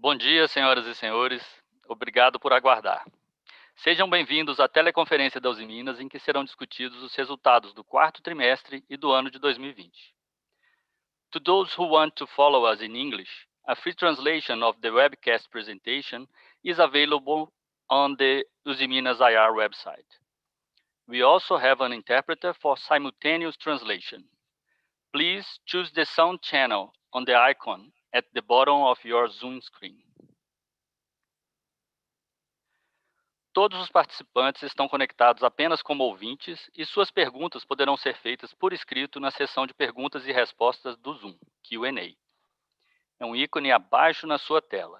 Bom dia, senhoras e senhores. Obrigado por aguardar. Sejam bem-vindos à teleconferência da Usiminas, em que serão discutidos os resultados do quarto trimestre e do ano de 2020. To those who want to follow us in English, a free translation of the webcast presentation is available on the Usiminas IR website. We also have an interpreter for simultaneous translation. Please choose the sound channel on the icon at the bottom of your Zoom screen. Todos os participantes estão conectados apenas como ouvintes e suas perguntas poderão ser feitas por escrito na seção de perguntas e respostas do Zoom, Q&A. É um ícone abaixo na sua tela.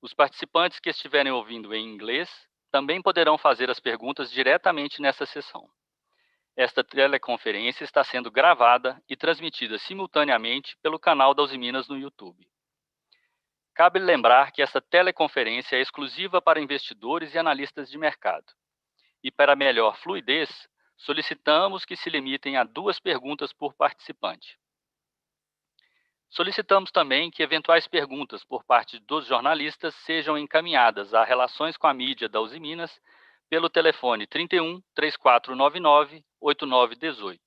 Os participantes que estiverem ouvindo em inglês também poderão fazer as perguntas diretamente nessa seção. Esta teleconferência está sendo gravada e transmitida simultaneamente pelo canal da Usiminas no YouTube. Cabe lembrar que essa teleconferência é exclusiva para investidores e analistas de mercado. E para melhor fluidez, solicitamos que se limitem a 2 perguntas por participante. Solicitamos também que eventuais perguntas por parte dos jornalistas sejam encaminhadas a Relações com a Mídia da Usiminas pelo telefone 31 3499 8918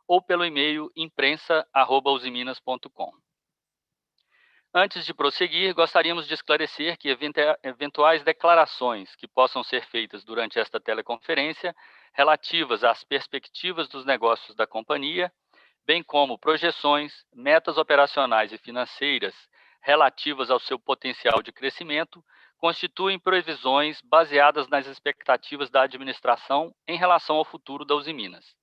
ou pelo e-mail imprensa@usiminas.com. Antes de prosseguir, gostaríamos de esclarecer que eventuais declarações que possam ser feitas durante esta teleconferência relativas às perspectivas dos negócios da companhia, bem como projeções, metas operacionais e financeiras relativas ao seu potencial de crescimento, constituem previsões baseadas nas expectativas da administração em relação ao futuro da Usiminas.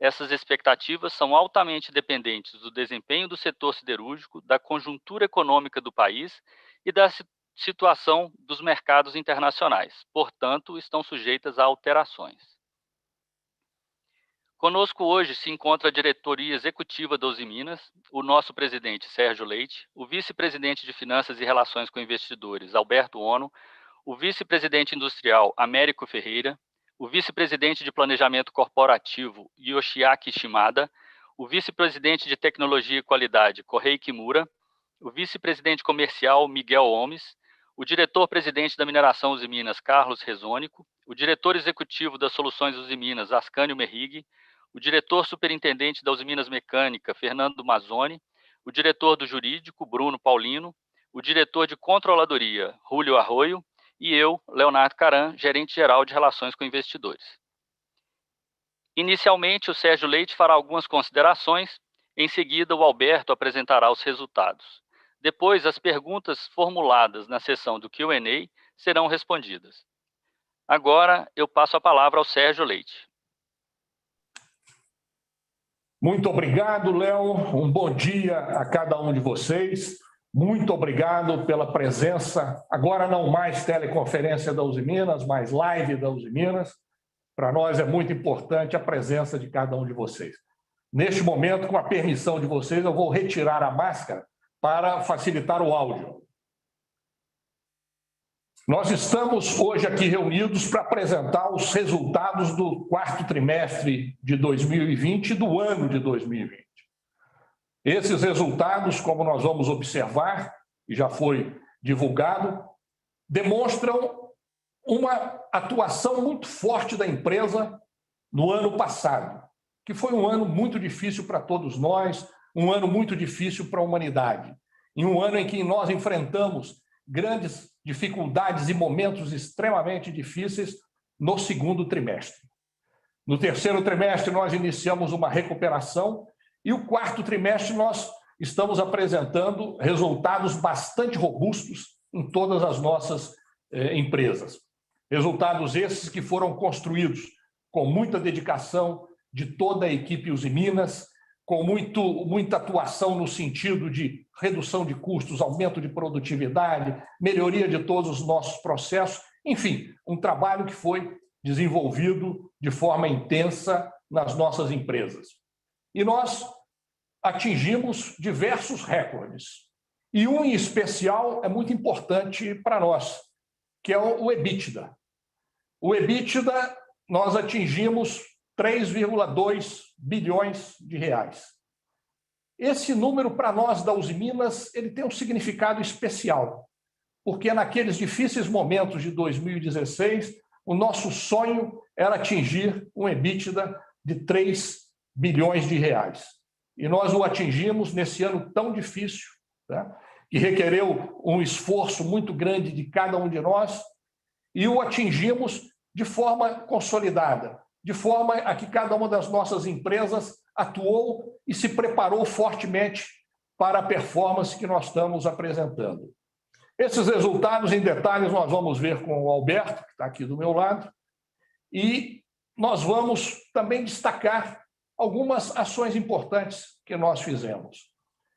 Essas expectativas são altamente dependentes do desempenho do setor siderúrgico, da conjuntura econômica do país e da situação dos mercados internacionais. Portanto, estão sujeitas a alterações. Conosco hoje se encontra a diretoria executiva da Usiminas, o nosso presidente Sérgio Leite, o vice-presidente de Finanças e Relações com Investidores, Alberto Ono, o vice-presidente industrial, Américo Ferreira, o vice-presidente de Planejamento Corporativo, Yoshiaki Shimada, o vice-presidente de Tecnologia e Qualidade, Kohei Kimura, o vice-presidente comercial, Miguel Gomes, o diretor-presidente da Mineração Usiminas, Carlos Rezônico, o diretor executivo das Soluções Usiminas, Ascânio Merrig, o diretor superintendente da Usiminas Mecânica, Fernando Mazzoni, o diretor do Jurídico, Bruno Paulino, o diretor de Controladoria, Julio Arroio, e eu, Leonardo Caran, gerente-geral de Relações com Investidores. Inicialmente, o Sérgio Leite fará algumas considerações, em seguida o Alberto apresentará os resultados. Depois, as perguntas formuladas na sessão do Q&A serão respondidas. Agora, eu passo a palavra ao Sérgio Leite. Muito obrigado, Léo. Um bom dia a cada um de vocês. Muito obrigado pela presença, agora não mais teleconferência da Usiminas, mas live da Usiminas. Para nós é muito importante a presença de cada um de vocês. Neste momento, com a permissão de vocês, eu vou retirar a máscara para facilitar o áudio. Nós estamos hoje aqui reunidos para apresentar os resultados do quarto trimestre de 2020 e do ano de 2020. Esses resultados, como nós vamos observar, e já foi divulgado, demonstram uma atuação muito forte da empresa no ano passado, que foi um ano muito difícil para todos nós, um ano muito difícil para a humanidade, e um ano em que nós enfrentamos grandes dificuldades e momentos extremamente difíceis no segundo trimestre. No terceiro trimestre, nós iniciamos uma recuperação e o quarto trimestre nós estamos apresentando resultados bastante robustos em todas as nossas empresas. Resultados esses que foram construídos com muita dedicação de toda a equipe Usiminas, com muita atuação no sentido de redução de custos, aumento de produtividade, melhoria de todos os nossos processos, enfim, um trabalho que foi desenvolvido de forma intensa nas nossas empresas. E nós atingimos diversos recordes. E um em especial é muito importante para nós, que é o EBITDA. O EBITDA, nós atingimos 3,2 bilhões de reais. Esse número, para nós da Usiminas, ele tem um significado especial, porque naqueles difíceis momentos de 2016, o nosso sonho era atingir um EBITDA de 3 bilhões de reais. E nós o atingimos nesse ano tão difícil, né, que requereu um esforço muito grande de cada um de nós, e o atingimos de forma consolidada, de forma a que cada uma das nossas empresas atuou e se preparou fortemente para a performance que nós estamos apresentando. Esses resultados em detalhes nós vamos ver com o Alberto, que está aqui do meu lado, e nós vamos também destacar algumas ações importantes que nós fizemos.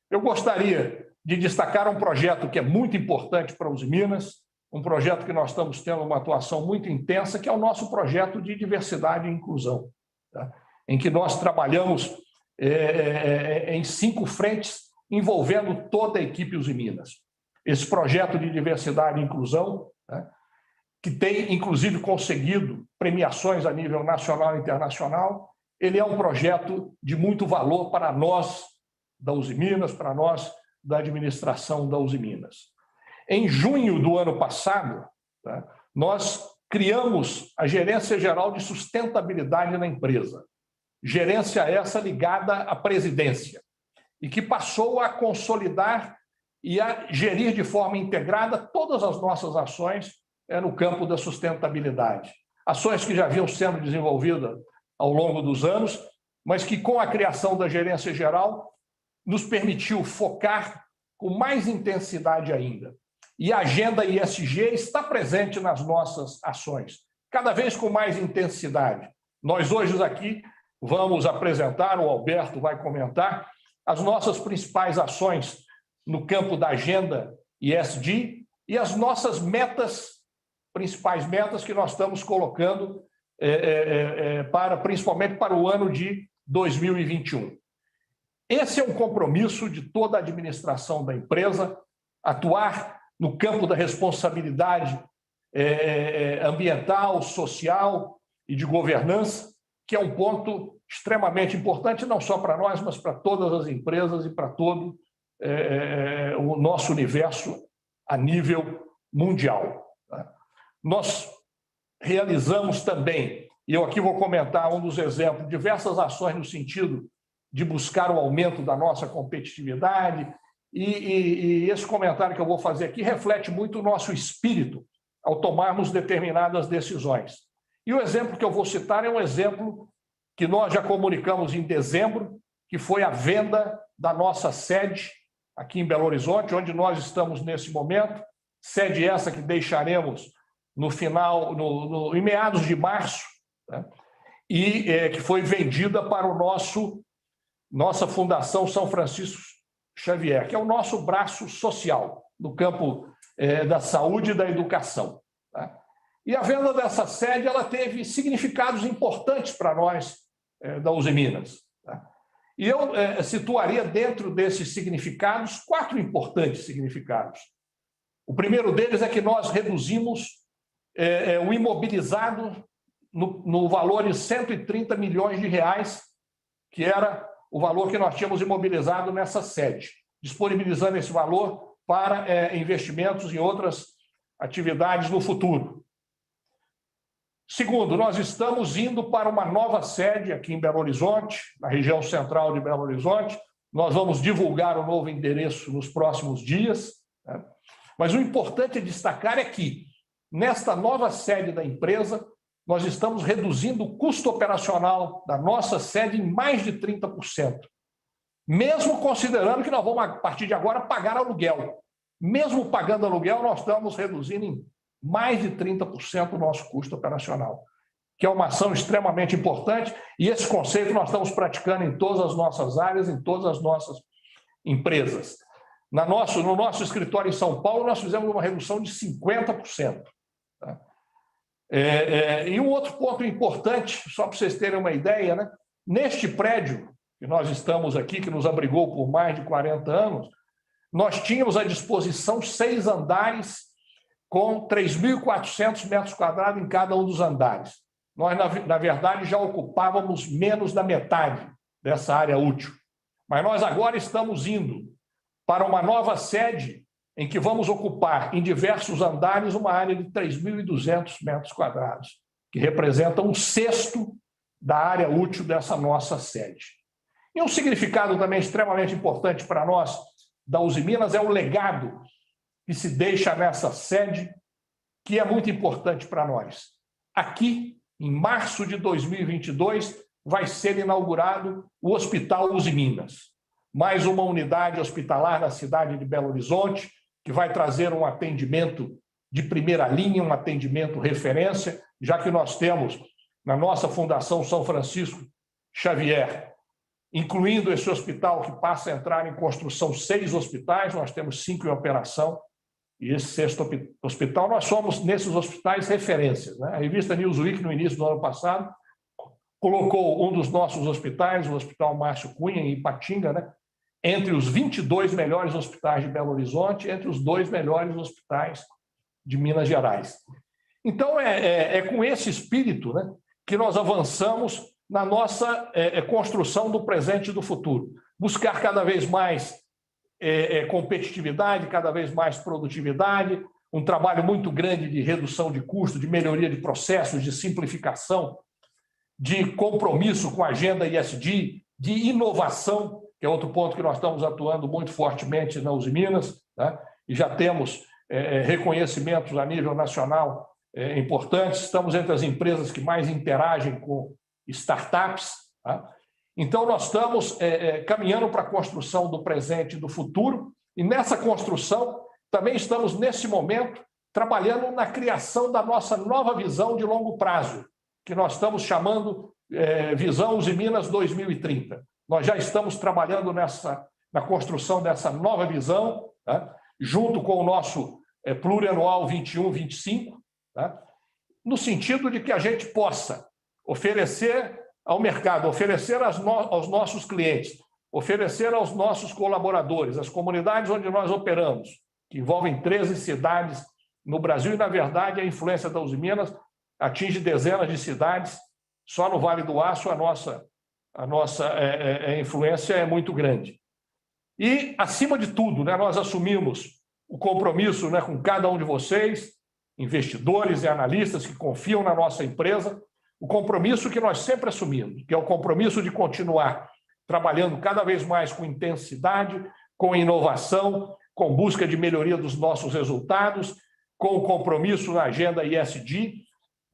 Eu gostaria de destacar um projeto que é muito importante para os Minas, um projeto que nós estamos tendo uma atuação muito intensa, que é o nosso projeto de diversidade e inclusão, tá? Em que nós trabalhamos em 5 frentes, envolvendo toda a equipe Usiminas. Esse projeto de diversidade e inclusão, né, que tem, inclusive, conseguido premiações a nível nacional e internacional, ele é um projeto de muito valor para nós da Usiminas, para nós da administração da Usiminas. Em junho do ano passado, tá, nós criamos a Gerência Geral de Sustentabilidade na empresa. Gerência essa ligada à presidência, e que passou a consolidar e a gerir de forma integrada todas as nossas ações no campo da sustentabilidade. Ações que já vinham sendo desenvolvidas ao longo dos anos, mas que com a criação da Gerência Geral nos permitiu focar com mais intensidade ainda. E a agenda ESG está presente nas nossas ações, cada vez com mais intensidade. Nós hoje aqui vamos apresentar, o Alberto vai comentar, as nossas principais ações no campo da agenda ESG e as nossas metas, principais metas que nós estamos colocando principalmente para o ano de 2021. Esse é um compromisso de toda a administração da empresa, atuar no campo da responsabilidade ambiental, social e de governança, que é um ponto extremamente importante, não só para nós, mas para todas as empresas e para todo o nosso universo a nível mundial. Nós realizamos também, e eu aqui vou comentar um dos exemplos, diversas ações no sentido de buscar o aumento da nossa competitividade, e esse comentário que eu vou fazer aqui reflete muito o nosso espírito ao tomarmos determinadas decisões. E o exemplo que eu vou citar é um exemplo que nós já comunicamos em dezembro, que foi a venda da nossa sede aqui em Belo Horizonte, onde nós estamos nesse momento, sede essa que deixaremos no final, em meados de março, né? E que foi vendida para nossa Fundação São Francisco Xavier, que é o nosso braço social no campo da saúde e da educação, tá? E a venda dessa sede ela teve significados importantes para nós da Usiminas, tá? E eu situaria dentro desses significados 4 importantes significados. O primeiro deles é que nós reduzimos o imobilizado no valor de 130 milhões de reais, que era o valor que nós tínhamos imobilizado nessa sede, disponibilizando esse valor para investimentos em outras atividades no futuro. Segundo, nós estamos indo para uma nova sede aqui em Belo Horizonte, na região central de Belo Horizonte. Nós vamos divulgar o novo endereço nos próximos dias, né? Mas o importante a destacar é que, nesta nova sede da empresa, nós estamos reduzindo o custo operacional da nossa sede em mais de 30%. Mesmo considerando que nós vamos, a partir de agora, pagar aluguel. Mesmo pagando aluguel, nós estamos reduzindo em mais de 30% o nosso custo operacional, que é uma ação extremamente importante, e esse conceito nós estamos praticando em todas as nossas áreas, em todas as nossas empresas. No nosso escritório em São Paulo, nós fizemos uma redução de 50%. Tá? E um outro ponto importante, só para vocês terem uma ideia, né? Neste prédio que nós estamos aqui, que nos abrigou por mais de 40 anos, nós tínhamos à disposição 6 andares com 3.400 metros quadrados em cada um dos andares. Nós, na verdade, já ocupávamos menos da metade dessa área útil. Mas nós agora estamos indo para uma nova sede em que vamos ocupar em diversos andares uma área de 3.200 metros quadrados, que representa 1/6 da área útil dessa nossa sede. E um significado também extremamente importante para nós, da Usiminas, é o legado que se deixa nessa sede, que é muito importante para nós. Aqui, em março de 2022, vai ser inaugurado o Hospital Usiminas, mais uma unidade hospitalar na cidade de Belo Horizonte, que vai trazer um atendimento de primeira linha, um atendimento referência, já que nós temos na nossa Fundação São Francisco Xavier, incluindo esse hospital que passa a entrar em construção 6 hospitais, nós temos 5 em operação, e esse 6º hospital, nós somos, nesses hospitais, referências, né? A revista Newsweek, no início do ano passado, colocou um dos nossos hospitais, o Hospital Márcio Cunha, em Ipatinga, né, entre os 22 melhores hospitais de Belo Horizonte, entre os 2 melhores hospitais de Minas Gerais. Então, é com esse espírito, né, que nós avançamos na nossa construção do presente e do futuro. Buscar cada vez mais competitividade, cada vez mais produtividade, um trabalho muito grande de redução de custo, de melhoria de processos, de simplificação, de compromisso com a agenda ESG, de inovação, que é outro ponto que nós estamos atuando muito fortemente na Usiminas, né? E já temos reconhecimentos a nível nacional importantes, estamos entre as empresas que mais interagem com startups, tá? Então, nós estamos caminhando para a construção do presente e do futuro, e nessa construção também estamos, nesse momento, trabalhando na criação da nossa nova visão de longo prazo, que nós estamos chamando Visão Usiminas 2030. Nós já estamos trabalhando na construção dessa nova visão, tá? Junto com o nosso plurianual 21-25, tá? No sentido de que a gente possa oferecer ao mercado, oferecer aos nossos clientes, oferecer aos nossos colaboradores, às comunidades onde nós operamos, que envolvem 13 cidades no Brasil, e, na verdade, a influência da Usiminas atinge dezenas de cidades. Só no Vale do Aço a nossa influência é muito grande. E, acima de tudo, né, nós assumimos o compromisso, né, com cada um de vocês, investidores e analistas que confiam na nossa empresa, o compromisso que nós sempre assumimos, que é o compromisso de continuar trabalhando cada vez mais com intensidade, com inovação, com busca de melhoria dos nossos resultados, com o compromisso na agenda ESG,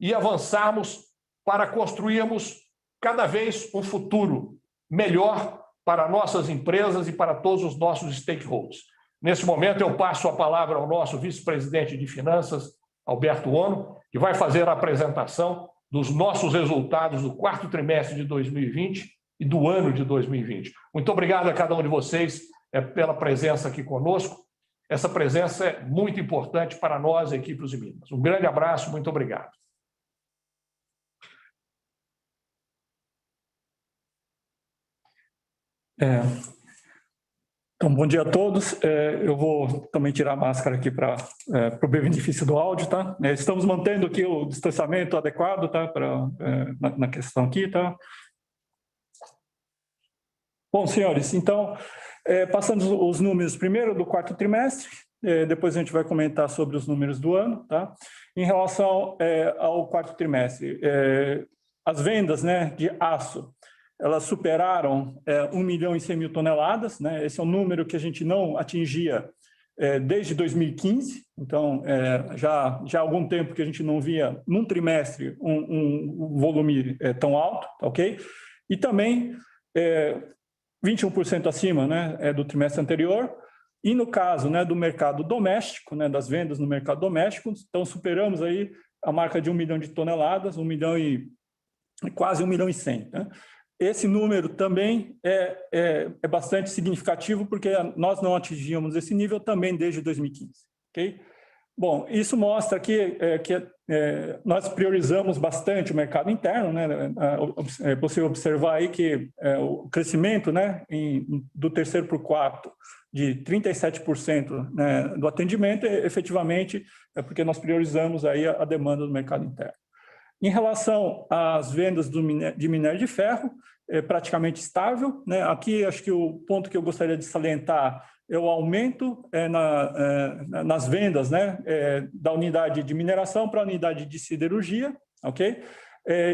e avançarmos para construirmos cada vez um futuro melhor para nossas empresas e para todos os nossos stakeholders. Nesse momento, eu passo a palavra ao nosso vice-presidente de Finanças, Alberto Ono, que vai fazer a apresentação dos nossos resultados do 4º trimestre de 2020 e do ano de 2020. Muito obrigado a cada um de vocês pela presença aqui conosco. Essa presença é muito importante para nós, a equipe Usiminas. Um grande abraço, muito obrigado. Então, bom dia a todos. Eu vou também tirar a máscara aqui para o benefício do áudio, tá? Estamos mantendo aqui o distanciamento adequado, tá? Na questão aqui, tá? Bom, senhores, então, passando os números primeiro do 4º trimestre, depois a gente vai comentar sobre os números do ano, tá? Em relação ao 4º trimestre, as vendas, né, de aço, elas superaram 1.100.000 toneladas, né? Esse é um número que a gente não atingia desde 2015, então já há algum tempo que a gente não via num trimestre um volume tão alto, ok? E também 21% acima, né, do trimestre anterior, e no caso, né, do mercado doméstico, né, das vendas no mercado doméstico, então superamos aí a marca de 1 milhão de toneladas, quase 1 milhão e 100, né? Esse número também é bastante significativo, porque nós não atingíamos esse nível também desde 2015. Okay? Bom, isso mostra que nós priorizamos bastante o mercado interno, né? É possível observar aí que o crescimento, né, do terceiro para o quarto de 37%, né, do atendimento, efetivamente, é porque nós priorizamos aí a demanda do mercado interno. Em relação às vendas de minério de ferro, é praticamente estável, né? Aqui, acho que o ponto que eu gostaria de salientar é o aumento nas vendas, né, da unidade de mineração para a unidade de siderurgia, ok?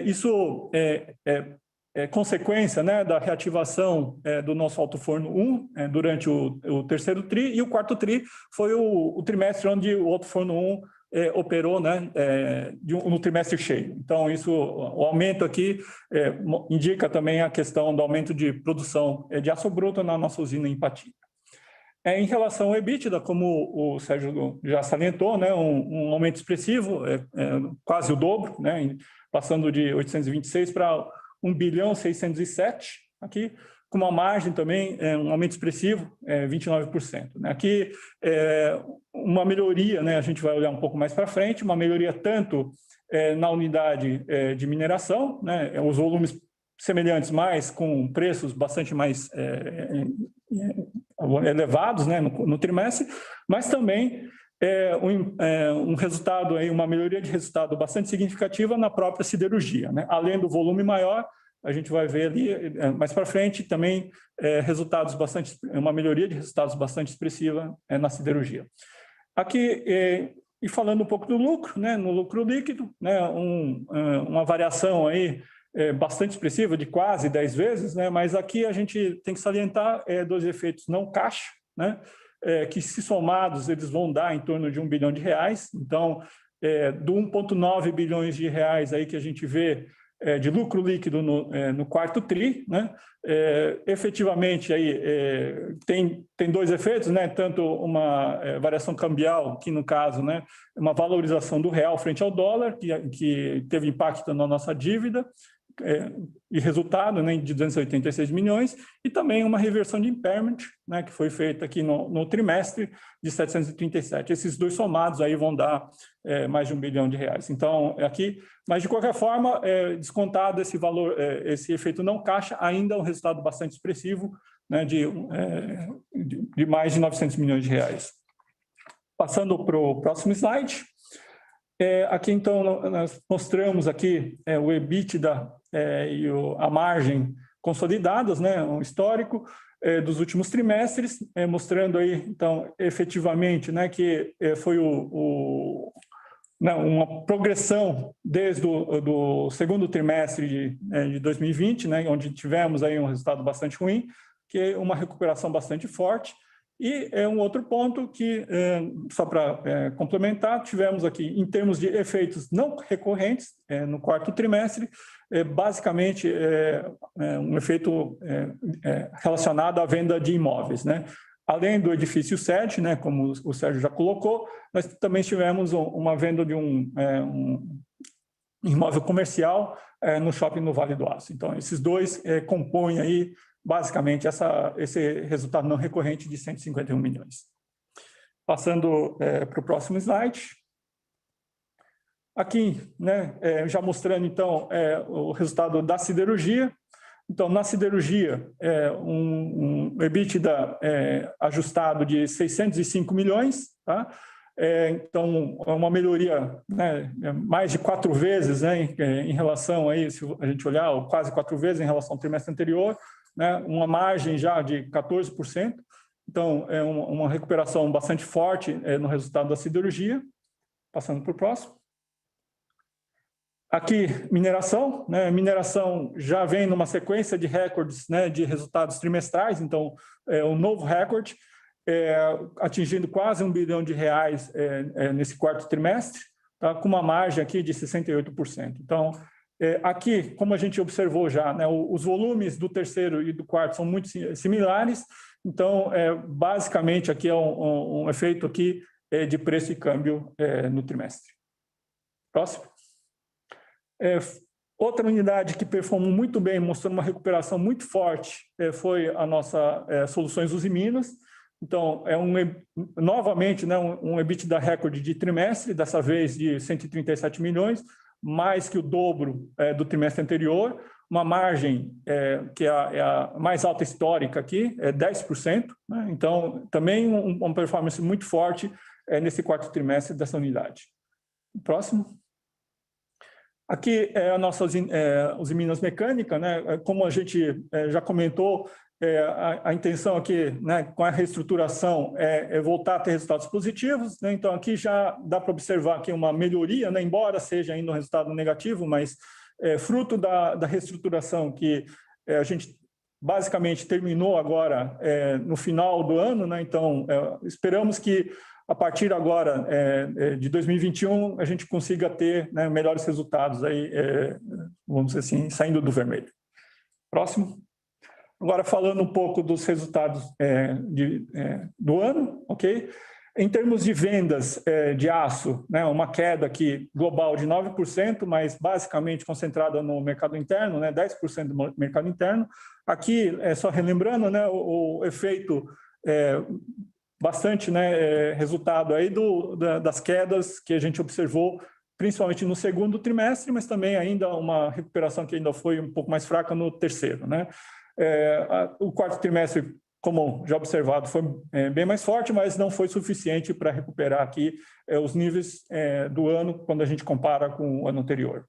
Isso é consequência, né, da reativação do nosso alto forno 1 durante o terceiro TRI, e o quarto TRI foi o trimestre onde o alto forno 1 operou, né, no trimestre cheio. Então, o aumento aqui indica também a questão do aumento de produção de aço bruto na nossa usina em Ipatinga. Em relação ao EBITDA, como o Sérgio já salientou, né, um aumento expressivo, quase o dobro, né, passando de 826 para 1.607 aqui, com uma margem também, um aumento expressivo, 29%. Né? Aqui, uma melhoria, né, a gente vai olhar um pouco mais para frente, uma melhoria tanto na unidade de mineração, né, os volumes semelhantes, mas com preços bastante mais elevados, né, no trimestre, mas também um resultado, uma melhoria de resultado bastante significativa na própria siderurgia, né? Além do volume maior, a gente vai ver ali mais para frente também uma melhoria de resultados bastante expressiva na siderurgia. Aqui, e falando um pouco do lucro, né, no lucro líquido, né, uma variação aí bastante expressiva, de quase 10 vezes, né, mas aqui a gente tem que salientar dois efeitos não caixa, né, que se somados eles vão dar em torno de R$1 bilhão. Então, do 1,9 bilhões de reais aí que a gente vê de lucro líquido no quarto TRI, né, efetivamente aí tem dois efeitos, né, tanto uma variação cambial, que no caso, né, uma valorização do real frente ao dólar, que teve impacto na nossa dívida, e resultado, né, de 286 milhões, e também uma reversão de impairment, né, que foi feita aqui no trimestre, de 737. Esses dois somados aí vão dar mais de R$1 bilhão. Então, aqui, mas de qualquer forma, descontado esse valor, esse efeito não caixa, ainda é um resultado bastante expressivo, né, de mais de R$900 milhões. Passando para o próximo slide. Aqui, então, nós mostramos aqui o EBITDA e a margem consolidadas, né, um histórico dos últimos trimestres, mostrando aí, então, efetivamente, né, que foi uma progressão desde o segundo trimestre de 2020, né, onde tivemos aí um resultado bastante ruim, que é uma recuperação bastante forte. E um outro ponto que, só para complementar, tivemos aqui, em termos de efeitos não recorrentes, no quarto trimestre, basicamente um efeito relacionado à venda de imóveis, né? Além do edifício sede, né, como o Sérgio já colocou, nós também tivemos uma venda de um imóvel comercial no shopping no Vale do Aço. Então, esses dois compõem aí, basicamente, esse resultado não recorrente de 151 milhões. Passando para o próximo slide. Aqui, né, já mostrando, então, o resultado da siderurgia. Então, na siderurgia, um EBITDA ajustado de 605 milhões, tá? Então, uma melhoria, né, mais de 4 vezes, né, em relação aí, se a gente olhar, quase 4 vezes em relação ao trimestre anterior, né, uma margem já de 14%. Então, uma recuperação bastante forte no resultado da siderurgia. Passando para o próximo. Aqui, mineração, né? Mineração já vem numa sequência de recordes, né, de resultados trimestrais, então, um novo recorde, atingindo quase R$1 bilhão nesse quarto trimestre, tá? Com uma margem aqui de 68%. Então, aqui, como a gente observou já, né, os volumes do terceiro e do quarto são muito similares, então, basicamente, aqui é um efeito aqui de preço e câmbio no trimestre. Próximo. Outra unidade que performou muito bem, mostrando uma recuperação muito forte, foi a nossa Soluções Usiminas. Então, novamente, né, um EBITDA recorde de trimestre, dessa vez de 137 milhões, mais que o dobro do trimestre anterior, uma margem que é a mais alta histórica aqui, 10%. Né? Então, também uma performance muito forte nesse quarto trimestre dessa unidade. Próximo. Aqui é a nossa Usiminas Mecânica, né? Como a gente já comentou, a intenção aqui, né, com a reestruturação, é voltar a ter resultados positivos, né? Então, aqui já dá para observar aqui uma melhoria, né, embora seja ainda um resultado negativo, mas fruto da reestruturação que a gente basicamente terminou agora no final do ano, né? Então, esperamos que a partir agora de 2021 a gente consiga ter, né, melhores resultados aí, vamos dizer assim, saindo do vermelho. Próximo. Agora, falando um pouco dos resultados do ano, ok? Em termos de vendas de aço, né, uma queda aqui global de 9%, mas basicamente concentrada no mercado interno, né, 10% do mercado interno. Aqui, só relembrando, né, o efeito bastante, né, resultado aí das quedas que a gente observou, principalmente no segundo trimestre, mas também ainda uma recuperação que ainda foi um pouco mais fraca no terceiro, né? O quarto trimestre, como já observado, foi bem mais forte, mas não foi suficiente para recuperar aqui os níveis do ano quando a gente compara com o ano anterior.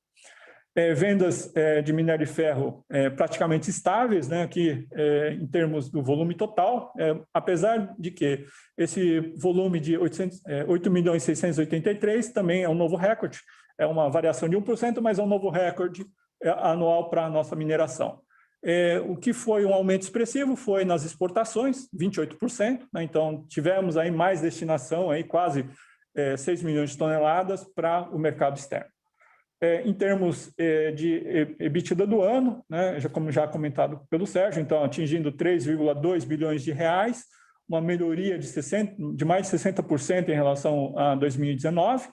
Vendas de minério de ferro praticamente estáveis, né, aqui em termos do volume total, apesar de que esse volume de 8.683.000 também é um novo recorde, é uma variação de 1%, mas é um novo recorde anual para a nossa mineração. O que foi um aumento expressivo foi nas exportações, 28%, né? Então tivemos aí mais destinação, aí quase 6 milhões de toneladas para o mercado externo. Em termos de EBITDA do ano, né, como já comentado pelo Sérgio, então atingindo 3,2 bilhões de reais, uma melhoria de mais de 60% em relação a 2019,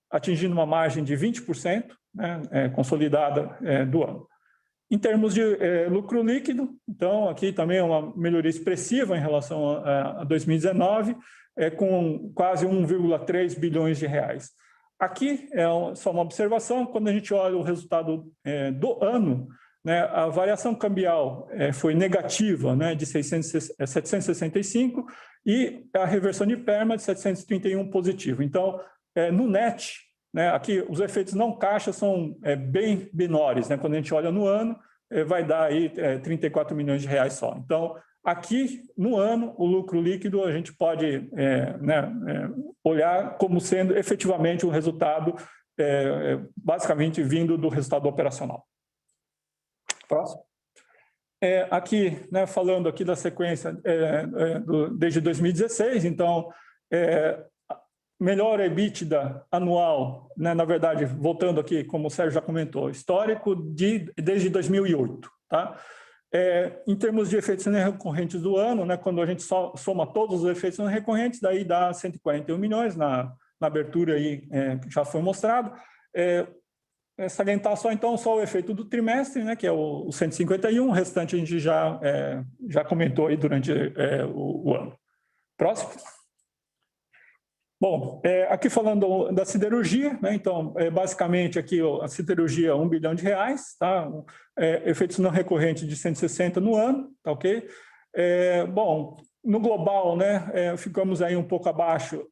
atingindo uma margem de 20%, né, consolidada do ano. Em termos de lucro líquido, então, aqui também é uma melhoria expressiva em relação a 2019, com quase 1,3 bilhões de reais. Aqui só uma observação, quando a gente olha o resultado do ano, né, a variação cambial foi negativa, né, de 765, e a reversão de PERMA de 731 positivo. Então, no net, né, aqui os efeitos não caixa são bem menores, né? Quando a gente olha no ano, vai dar aí 34 milhões de reais só. Então, aqui no ano, o lucro líquido a gente pode olhar como sendo efetivamente um resultado basicamente vindo do resultado operacional. Próximo. Aqui, né, falando aqui da sequência desde 2016, então, melhor EBITDA anual, né, na verdade, voltando aqui, como o Sérgio já comentou, histórico desde 2008. Tá? Em termos de efeitos não recorrentes do ano, né, quando a gente soma todos os efeitos não recorrentes, daí dá 141 milhões na abertura aí, que já foi mostrado. Salientar então só o efeito do trimestre, né, que é o 151, o restante a gente já comentou aí durante o ano. Próximo. Bom, aqui falando da siderurgia, né, então, basicamente aqui a siderurgia 1 bilhão de reais, tá? Efeitos não recorrentes de 160 no ano, tá ok? Bom, no global, né, ficamos aí um pouco abaixo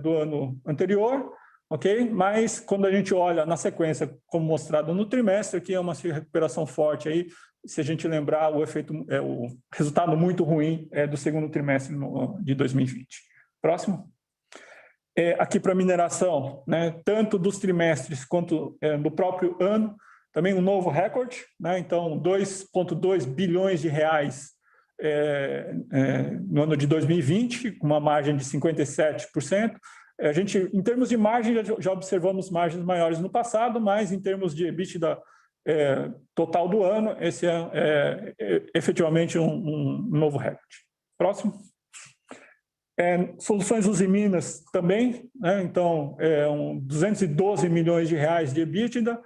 do ano anterior, ok? Mas quando a gente olha na sequência, como mostrado no trimestre, aqui é uma recuperação forte aí, se a gente lembrar o resultado muito ruim do segundo trimestre de 2020. Próximo. Aqui para mineração, né, tanto dos trimestres quanto do próprio ano, também um novo recorde, né, então 2,2 bilhões de reais no ano de 2020, com uma margem de 57%. A gente, em termos de margem, já observamos margens maiores no passado, mas em termos de EBITDA total do ano, esse é efetivamente um novo recorde. Próximo. Soluções Usiminas também, né? Então, 212 milhões de reais de EBITDA,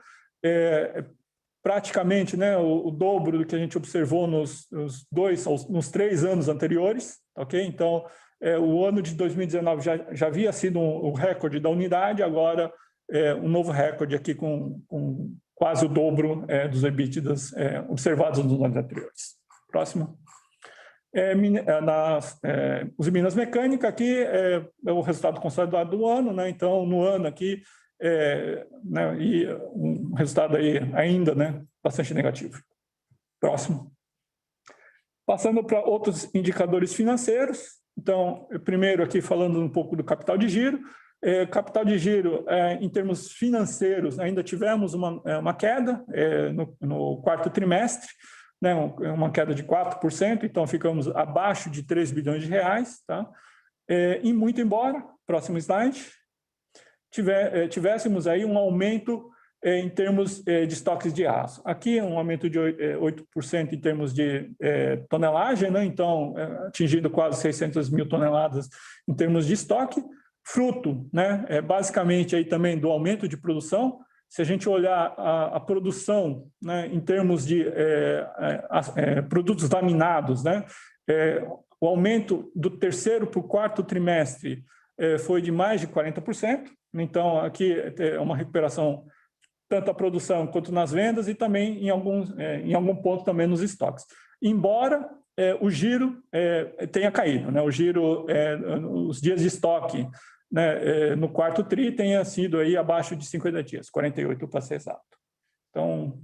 praticamente, né, o dobro do que a gente observou nos 3 anos anteriores, ok? Então, o ano de 2019 já havia sido o recorde da unidade, agora um novo recorde aqui com quase o dobro dos EBITDAs observados nos anos anteriores. Próximo. Usiminas Mecânica, aqui é o resultado consolidado do ano, né? Então, no ano aqui, né, e um resultado aí ainda, né, bastante negativo. Próximo. Passando para outros indicadores financeiros. Então, primeiro aqui falando um pouco do capital de giro. Capital de giro, em termos financeiros, ainda tivemos uma queda no quarto trimestre, né, uma queda de 4%, então ficamos abaixo de 3 bilhões de reais. Tá? E muito embora, próximo slide, tivéssemos aí um aumento em termos de estoques de aço. Aqui um aumento de 8% em termos de tonelagem, né? Então atingindo quase 600 mil toneladas em termos de estoque, fruto, né? Basicamente aí também do aumento de produção. Se a gente olhar a produção, né, em termos de produtos laminados, né? O aumento do terceiro para o quarto trimestre foi de mais de 40%. Então aqui é uma recuperação tanto a produção quanto nas vendas e também em algum ponto também nos estoques. Embora o giro tenha caído, né? O giro, os dias de estoque, né, no quarto tri tenha sido aí abaixo de 50 dias, 48 para ser exato. Então,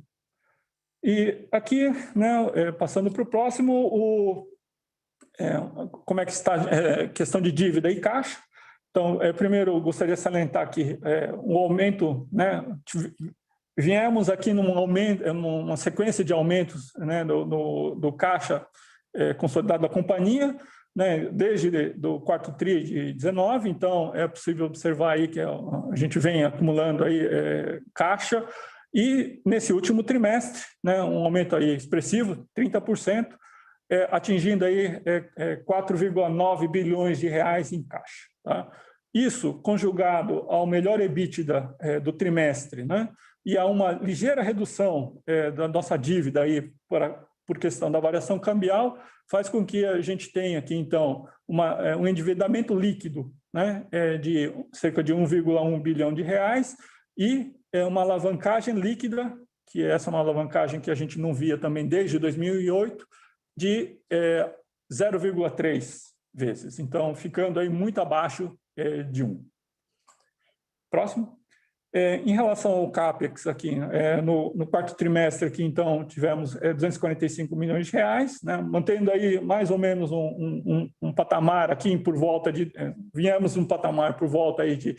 e aqui, né, passando para o próximo, como é que está a questão de dívida e caixa. Então, primeiro, eu gostaria de salientar aqui um aumento, né? Viemos aqui numa sequência de aumentos, né, do caixa consolidado da companhia, né, desde do quarto tri de 19, então é possível observar aí que a gente vem acumulando aí caixa, e nesse último trimestre, né, um aumento aí expressivo, 30%, atingindo aí 4,9 bilhões de reais em caixa. Tá? Isso conjugado ao melhor EBITDA do trimestre, né, e a uma ligeira redução da nossa dívida aí por questão da variação cambial, faz com que a gente tenha aqui, então, um endividamento líquido, né, de cerca de 1,1 bilhão de reais e uma alavancagem líquida, que essa é uma alavancagem que a gente não via também desde 2008, de 0,3 vezes. Então, ficando aí muito abaixo de 1. Próximo. Em relação ao CAPEX aqui, no quarto trimestre aqui, então, tivemos 245 milhões de reais, né, mantendo aí mais ou menos um patamar aqui por volta de... viemos um patamar por volta aí de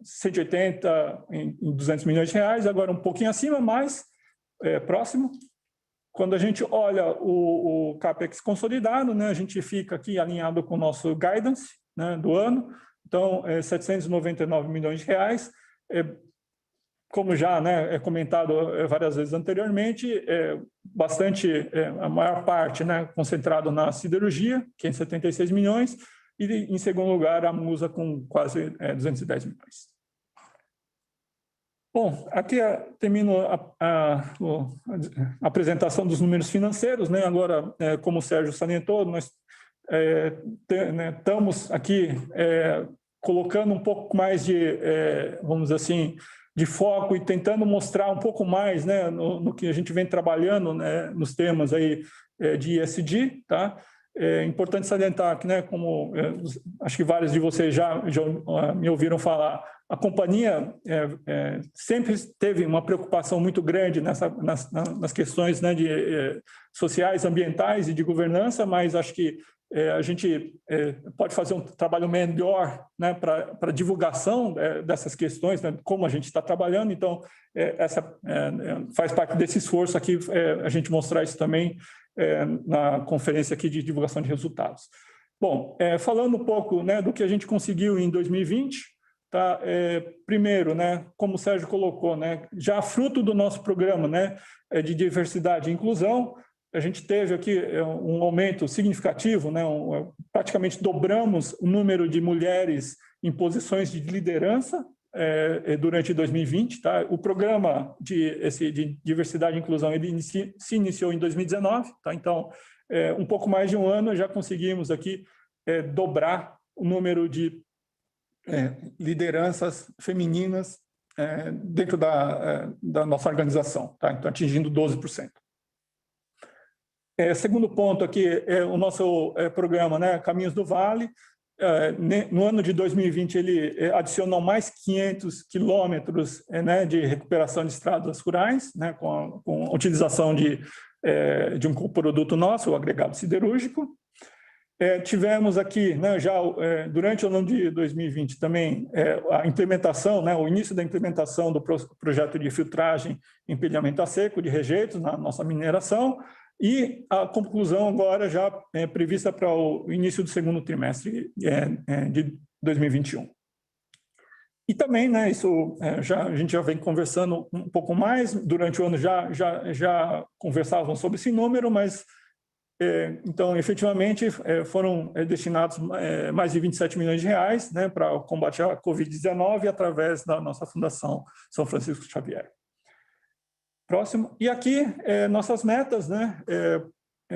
180 em 200 milhões de reais, agora um pouquinho acima, mas próximo. Quando a gente olha o CAPEX consolidado, né, a gente fica aqui alinhado com o nosso guidance, né, do ano, então 799 milhões de reais, como já, né, comentado várias vezes anteriormente, bastante, a maior parte, né, concentrado na siderurgia, que é em 76 milhões, e em segundo lugar a Musa com quase 210 milhões. Bom, aqui termino a apresentação dos números financeiros, né? Agora, como o Sérgio salientou, nós estamos aqui colocando um pouco mais de, vamos dizer assim, de foco e tentando mostrar um pouco mais, né, no que a gente vem trabalhando, né, nos temas aí de ESG, tá? É importante salientar que, né, como acho que vários de vocês já me ouviram falar, a companhia sempre teve uma preocupação muito grande nas questões, né, de sociais, ambientais e de governança, mas acho que a gente pode fazer um trabalho melhor, né, para divulgação dessas questões, né, como a gente está trabalhando. Então, essa faz parte desse esforço aqui, a gente mostrar isso também na conferência aqui de divulgação de resultados. Bom, falando um pouco, né, do que a gente conseguiu em 2020, tá? Primeiro, né, como o Sérgio colocou, né, já fruto do nosso programa, né, de diversidade e inclusão, a gente teve aqui um aumento significativo, né, praticamente dobramos o número de mulheres em posições de liderança durante 2020. Tá? O programa de diversidade e inclusão ele se iniciou em 2019, tá? Então, um pouco mais de um ano já conseguimos aqui dobrar o número de lideranças femininas dentro da nossa organização, tá? Então, atingindo 12%. Segundo ponto aqui é o nosso programa, né, Caminhos do Vale. No ano de 2020, ele adicionou mais 500 quilômetros, né, de recuperação de estradas rurais, né, com a utilização de de um produto nosso, o agregado siderúrgico. Tivemos aqui, né, já durante o ano de 2020 também, a implementação, né, o início da implementação do projeto de filtragem e empilhamento a seco de rejeitos na nossa mineração, e a conclusão agora já prevista para o início do segundo trimestre de 2021. E também, né, isso a gente já vem conversando um pouco mais, durante o ano já conversavam sobre esse número, mas então, efetivamente, foram destinados mais de 27 milhões de reais, né, para o combate à Covid-19 através da nossa Fundação São Francisco Xavier. Próximo. E aqui, nossas metas, né,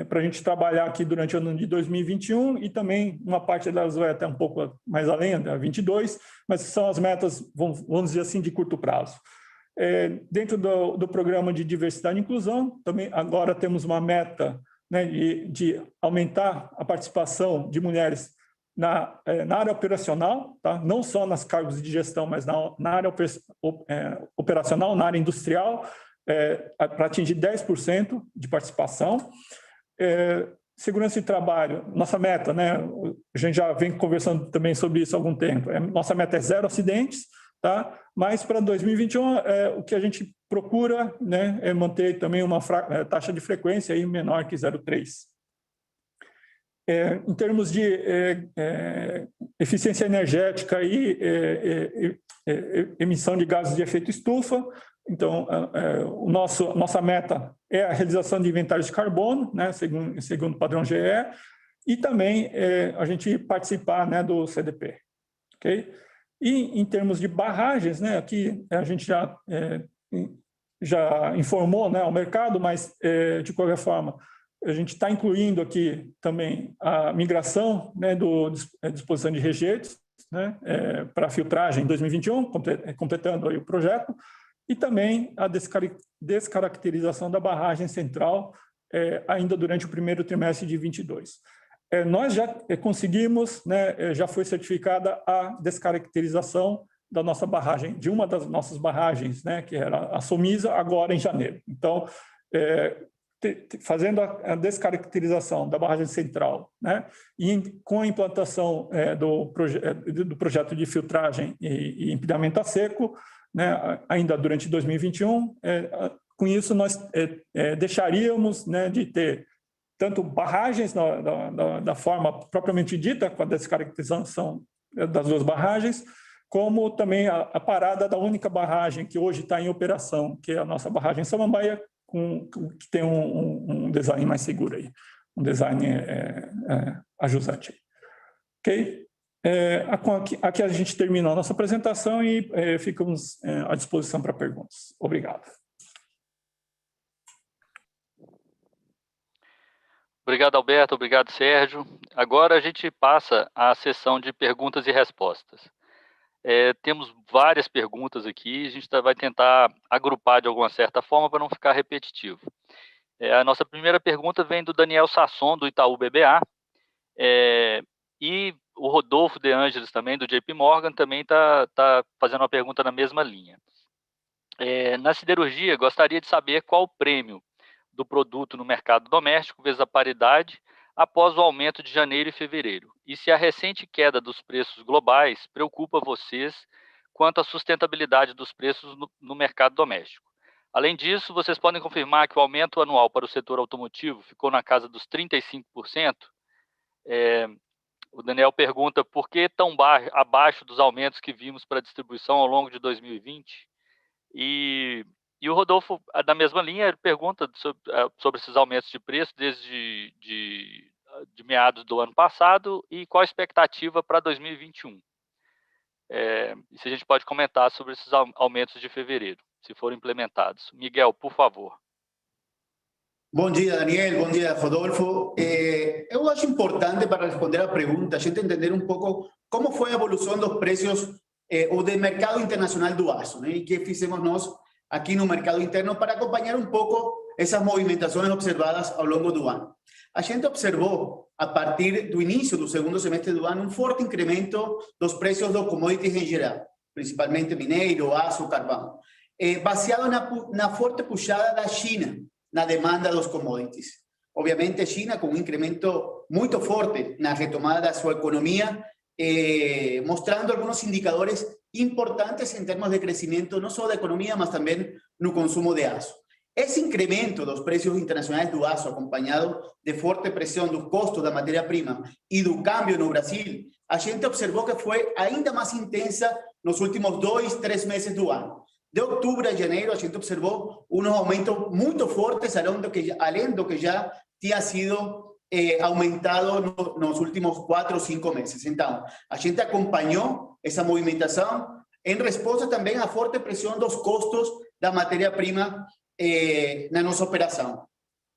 para a gente trabalhar aqui durante o ano de 2021 e também uma parte delas vai até um pouco mais além, da 22, mas são as metas, vamos dizer assim, de curto prazo. Dentro do programa de diversidade e inclusão, também agora temos uma meta, né, de aumentar a participação de mulheres na área operacional, tá? Não só nas cargos de gestão, mas na área operacional, na área industrial, para atingir 10% de participação. Segurança de trabalho, nossa meta, né, a gente já vem conversando também sobre isso há algum tempo, nossa meta é 0 acidentes, tá? Mas para 2021, o que a gente procura, né, é manter também uma taxa de frequência aí menor que 0,3. Em termos de eficiência energética e emissão de gases de efeito estufa, então nossa meta é a realização de inventários de carbono, né, segundo o padrão GE, e também a gente participar, né, do CDP, ok? E em termos de barragens, né, aqui a gente já informou, né, ao mercado, mas de qualquer forma a gente está incluindo aqui também a migração, né, disposição de rejeitos, né, para filtragem em 2021, completando aí o projeto, e também a descaracterização da barragem central ainda durante o primeiro trimestre de 22. Nós já conseguimos, né, já foi certificada a descaracterização da nossa barragem, de uma das nossas barragens, né, que era a Somisa, agora em janeiro. Então, fazendo a descaracterização da barragem central, né, e com a implantação do projeto de filtragem e empilhamento a seco, né, ainda durante 2021, com isso nós deixaríamos, né, de ter tanto barragens da forma propriamente dita, com a descaracterização das duas barragens, como também a parada da única barragem que hoje está em operação, que é a nossa barragem Samambaia, que tem um design mais seguro aí, um design ajustante. Ok? Aqui a gente terminou a nossa apresentação e ficamos à disposição para perguntas. Obrigado. Obrigado, Alberto. Obrigado, Sérgio. Agora a gente passa à sessão de perguntas e respostas. Temos várias perguntas aqui, a gente vai tentar agrupar de alguma certa forma para não ficar repetitivo. A nossa primeira pergunta vem do Daniel Sasson, do Itaú BBA, e o Rodolfo De Angelis também, do JP Morgan, também está fazendo uma pergunta na mesma linha. Na siderurgia, gostaria de saber qual o prêmio do produto no mercado doméstico vezes a paridade após o aumento de janeiro e fevereiro, e se a recente queda dos preços globais preocupa vocês quanto à sustentabilidade dos preços no mercado doméstico. Além disso, vocês podem confirmar que o aumento anual para o setor automotivo ficou na casa dos 35%? O Daniel pergunta por que tão abaixo dos aumentos que vimos para a distribuição ao longo de 2020, e o Rodolfo, da mesma linha, ele pergunta sobre esses aumentos de preço desde de meados do ano passado e qual a expectativa para 2021. E se a gente pode comentar sobre esses aumentos de fevereiro, se forem implementados. Miguel, por favor. Bom dia, Daniel. Bom dia, Rodolfo. Eu acho importante, para responder à pergunta, a gente entender um pouco como foi a evolução dos preços ou do mercado internacional do aço, né? E que fizemos nós aqui no mercado interno para acompanhar um pouco essas movimentações observadas ao longo do ano. A gente observou, a partir do início do segundo semestre do ano, um forte incremento dos preços dos commodities em geral, principalmente mineiro, aço, carvão, baseado na forte puxada da China, na demanda dos commodities. Obviamente, China com um incremento muito forte na retomada da sua economia, mostrando algunos indicadores importantes en términos de crecimiento, no solo de economía, mas también no consumo de aço. Esse incremento dos preços internacionais do aço, acompanhado de forte pressão dos custos da matéria-prima e do câmbio no Brasil, a gente observou que foi ainda mais intensa nos últimos 2-3 meses do ano. De outubro a janeiro, a gente observou aumentos muito fortes, além do que já tinha sido aumentado nos últimos 4 ou 5 meses. Então, a gente acompanhou essa movimentação em resposta também à forte pressão dos custos da matéria-prima na nossa operação.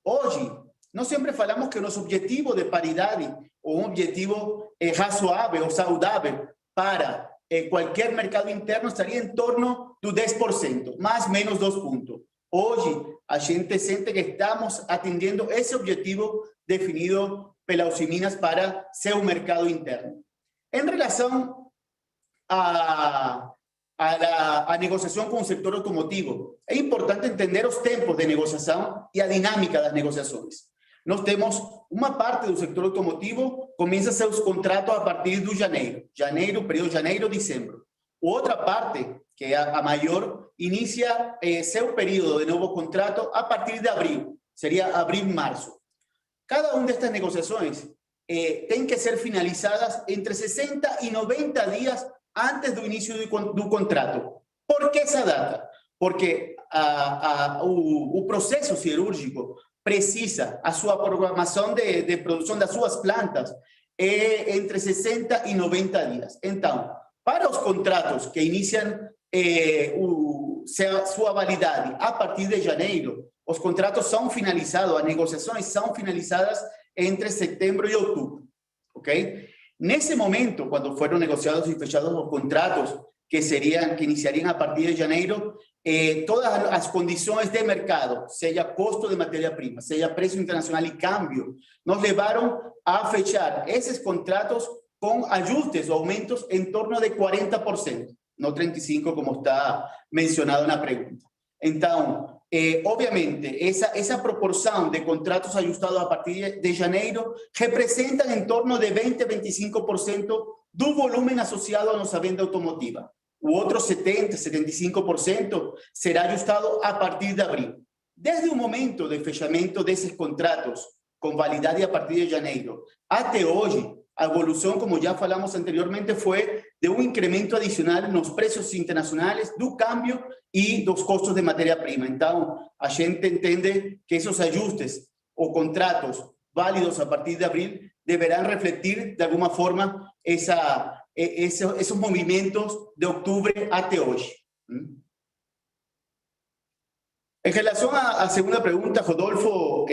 Hoje, nós sempre falamos que o nosso objetivo de paridade, ou um objetivo razoável ou saudável para qualquer mercado interno estaria em torno do 10%, mais ou menos 2 pontos. Hoje, a gente sente que estamos atendendo esse objetivo definido pela Usiminas para seu mercado interno. Em relação a negociação com o setor automotivo, é importante entender os tempos de negociação e a dinâmica das negociações. Nós temos uma parte do setor automotivo começa seus contratos a partir de período janeiro-dezembro. Outra parte, que é a maior, inicia seu período de novo contrato a partir de abril, seria abril-março. Cada uma destas negociações tem que ser finalizadas entre 60 e 90 dias antes do início do contrato. Por que essa data? Porque o processo cirúrgico precisa, a sua programação de produção das suas plantas entre 60 e 90 dias. Então, para os contratos que iniciam sua validade a partir de janeiro, os contratos são finalizados, as negociações são finalizadas entre setembro e outubro, ok? Nesse momento, quando foram negociados e fechados os contratos que iniciariam a partir de janeiro, todas as condições de mercado, seja custo de matéria-prima, seja preço internacional e câmbio, nos levaram a fechar esses contratos com ajustes ou aumentos em torno de 40%, não 35%, como está mencionado na pergunta. Então, obviamente, essa proporção de contratos ajustados a partir de janeiro representam em torno de 20-25% do volume associado à nossa venda automotiva. O outro 70-75% será ajustado a partir de abril. Desde o momento de fechamento desses contratos com validade a partir de janeiro até hoje, a evolução, como já falamos anteriormente, foi de um incremento adicional nos preços internacionais, do câmbio e dos custos de matéria-prima. Então, a gente entende que esses ajustes ou contratos válidos a partir de abril deverão refletir, de alguma forma, esses movimentos de outubro até hoje. Em relação à segunda pergunta, Rodolfo,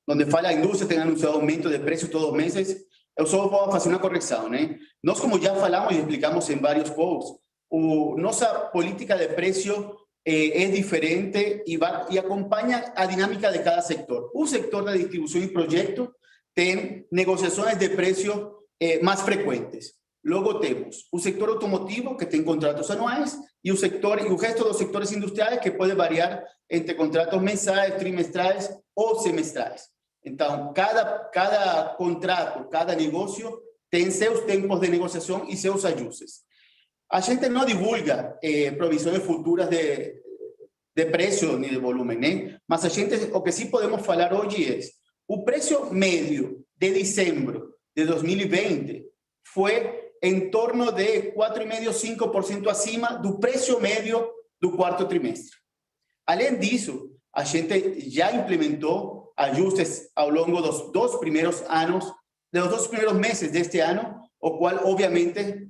onde fala a indústria tem anunciado aumento de preços todos os meses, eu só vou fazer uma correção, né? Nós, como já falamos e explicamos em vários posts, nossa política de preço é diferente e acompanha a dinâmica de cada setor. O setor da distribuição e projeto tem negociações de preço mais frequentes. Logo temos o setor automotivo, que tem contratos anuais, e o resto dos setores industriais, que pode variar entre contratos mensais, trimestrais ou semestrais. Então, cada contrato, cada negócio tem seus tempos de negociação e seus ajustes. A gente não divulga provisões futuras de preço nem de volume, né? Mas o que sim podemos falar hoje é o preço médio de dezembro de 2020 foi em torno de 4,5-5% acima do preço médio do quarto trimestre. Além disso, a gente já implementou ajustes ao longo dos 2 primeiros meses deste ano, o qual, obviamente,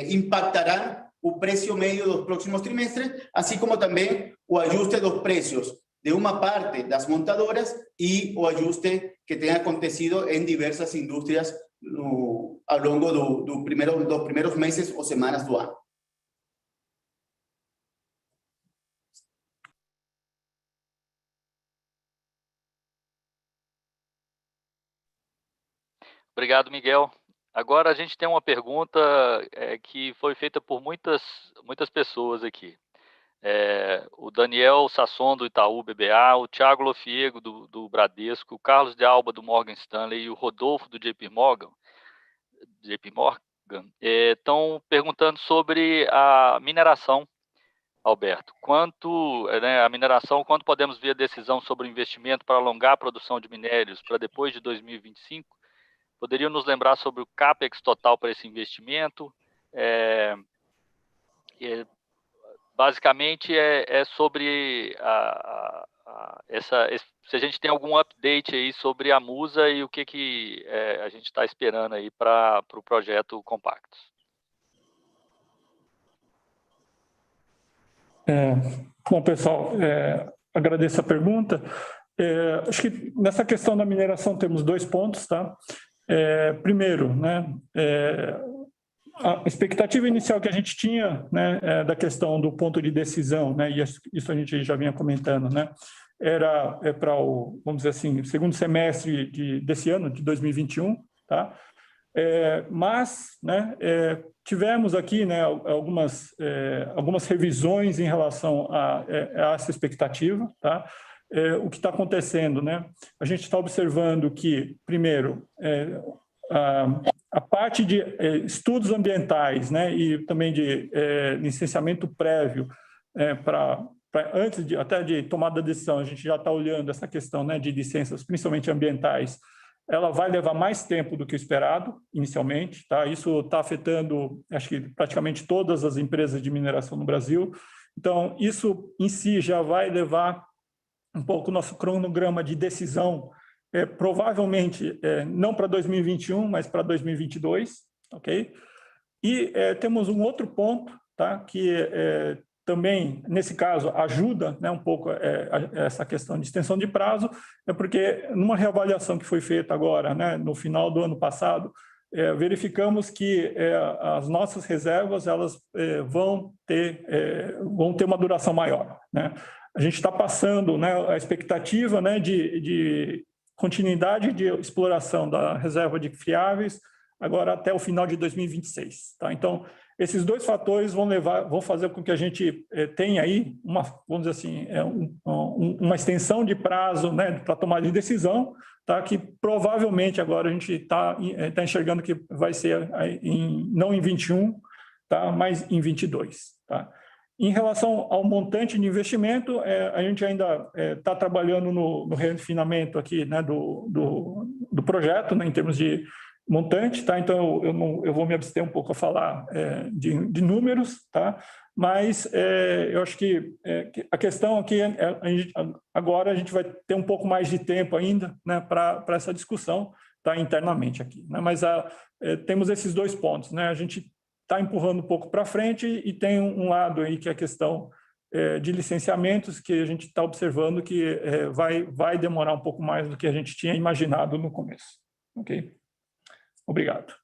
impactarão o preço médio dos próximos trimestres, assim como também o ajuste dos preços de uma parte das montadoras e o ajuste que tem acontecido em diversas indústrias ao longo dos primeiros meses ou semanas do ano. Obrigado, Miguel. Agora a gente tem uma pergunta que foi feita por muitas pessoas aqui. o Daniel Sasson, do Itaú BBA, o Thiago Lofiego, do Bradesco, o Carlos de Alba, do Morgan Stanley, e o Rodolfo, do JP Morgan, estão perguntando sobre a mineração, Alberto. A mineração, quando podemos ver a decisão sobre o investimento para alongar a produção de minérios para depois de 2025? Poderiam nos lembrar sobre o CAPEX total para esse investimento? Basicamente, é sobre se a gente tem algum update aí sobre a Musa e o que a gente está esperando aí para o projeto Compactos. Bom, pessoal, agradeço a pergunta. Acho que nessa questão da mineração temos 2 pontos, tá? Primeiro, né, a expectativa inicial que a gente tinha, né, da questão do ponto de decisão, né, e isso a gente já vinha comentando, né, era para o, vamos dizer assim, segundo semestre desse ano, de 2021, tá? Mas, né, tivemos aqui, né, algumas revisões em relação a essa expectativa, tá? O que está acontecendo, né? A gente está observando que, primeiro, a parte de estudos ambientais, né, e também de licenciamento prévio antes até de tomada de decisão, a gente já está olhando essa questão, né, de licenças, principalmente ambientais. Ela vai levar mais tempo do que o esperado, inicialmente, tá? Isso está afetando, acho que praticamente todas as empresas de mineração no Brasil. Então, isso em si já vai levar um pouco o nosso cronograma de decisão, provavelmente não para 2021, mas para 2022, ok? E temos um outro ponto, tá? Que também, nesse caso, ajuda, né, um pouco essa questão de extensão de prazo, porque numa reavaliação que foi feita agora, né, no final do ano passado, verificamos que as nossas reservas elas vão ter uma duração maior, né? A gente está passando, né, a expectativa, né, de continuidade de exploração da reserva de friáveis agora até o final de 2026, tá? Então, esses 2 fatores vão fazer com que a gente tenha aí vamos dizer assim, uma extensão de prazo, né, para tomar de decisão, tá? Que provavelmente agora a gente está enxergando que vai ser não em 21, tá? Mas em 22, tá? Em relação ao montante de investimento, a gente ainda está trabalhando no refinamento aqui, né, do projeto, né, em termos de montante, tá? Então eu vou me abster um pouco a falar de números, tá? Mas eu acho que a questão aqui agora a gente vai ter um pouco mais de tempo ainda, né, para essa discussão, tá, internamente aqui, né? Mas temos esses 2 pontos, né? A gente está empurrando um pouco para frente e tem um lado aí que é a questão de licenciamentos que a gente está observando que vai demorar um pouco mais do que a gente tinha imaginado no começo, ok? Obrigado.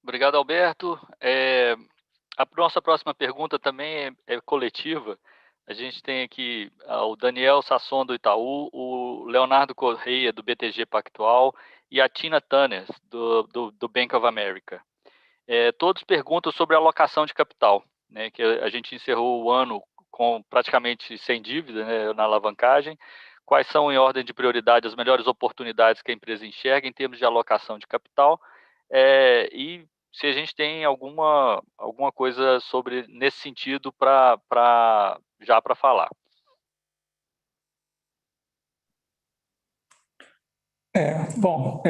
Obrigado, Alberto. A nossa próxima pergunta também é coletiva. A gente tem aqui o Daniel Sasson, do Itaú, o Leonardo Correia, do BTG Pactual, e a Tina Tanner, do Bank of America. Todos perguntam sobre a alocação de capital, né, que a gente encerrou o ano com praticamente sem dívida, né, na alavancagem. Quais são, em ordem de prioridade, as melhores oportunidades que a empresa enxerga em termos de alocação de capital, e se a gente tem alguma coisa nesse sentido para falar. Bom,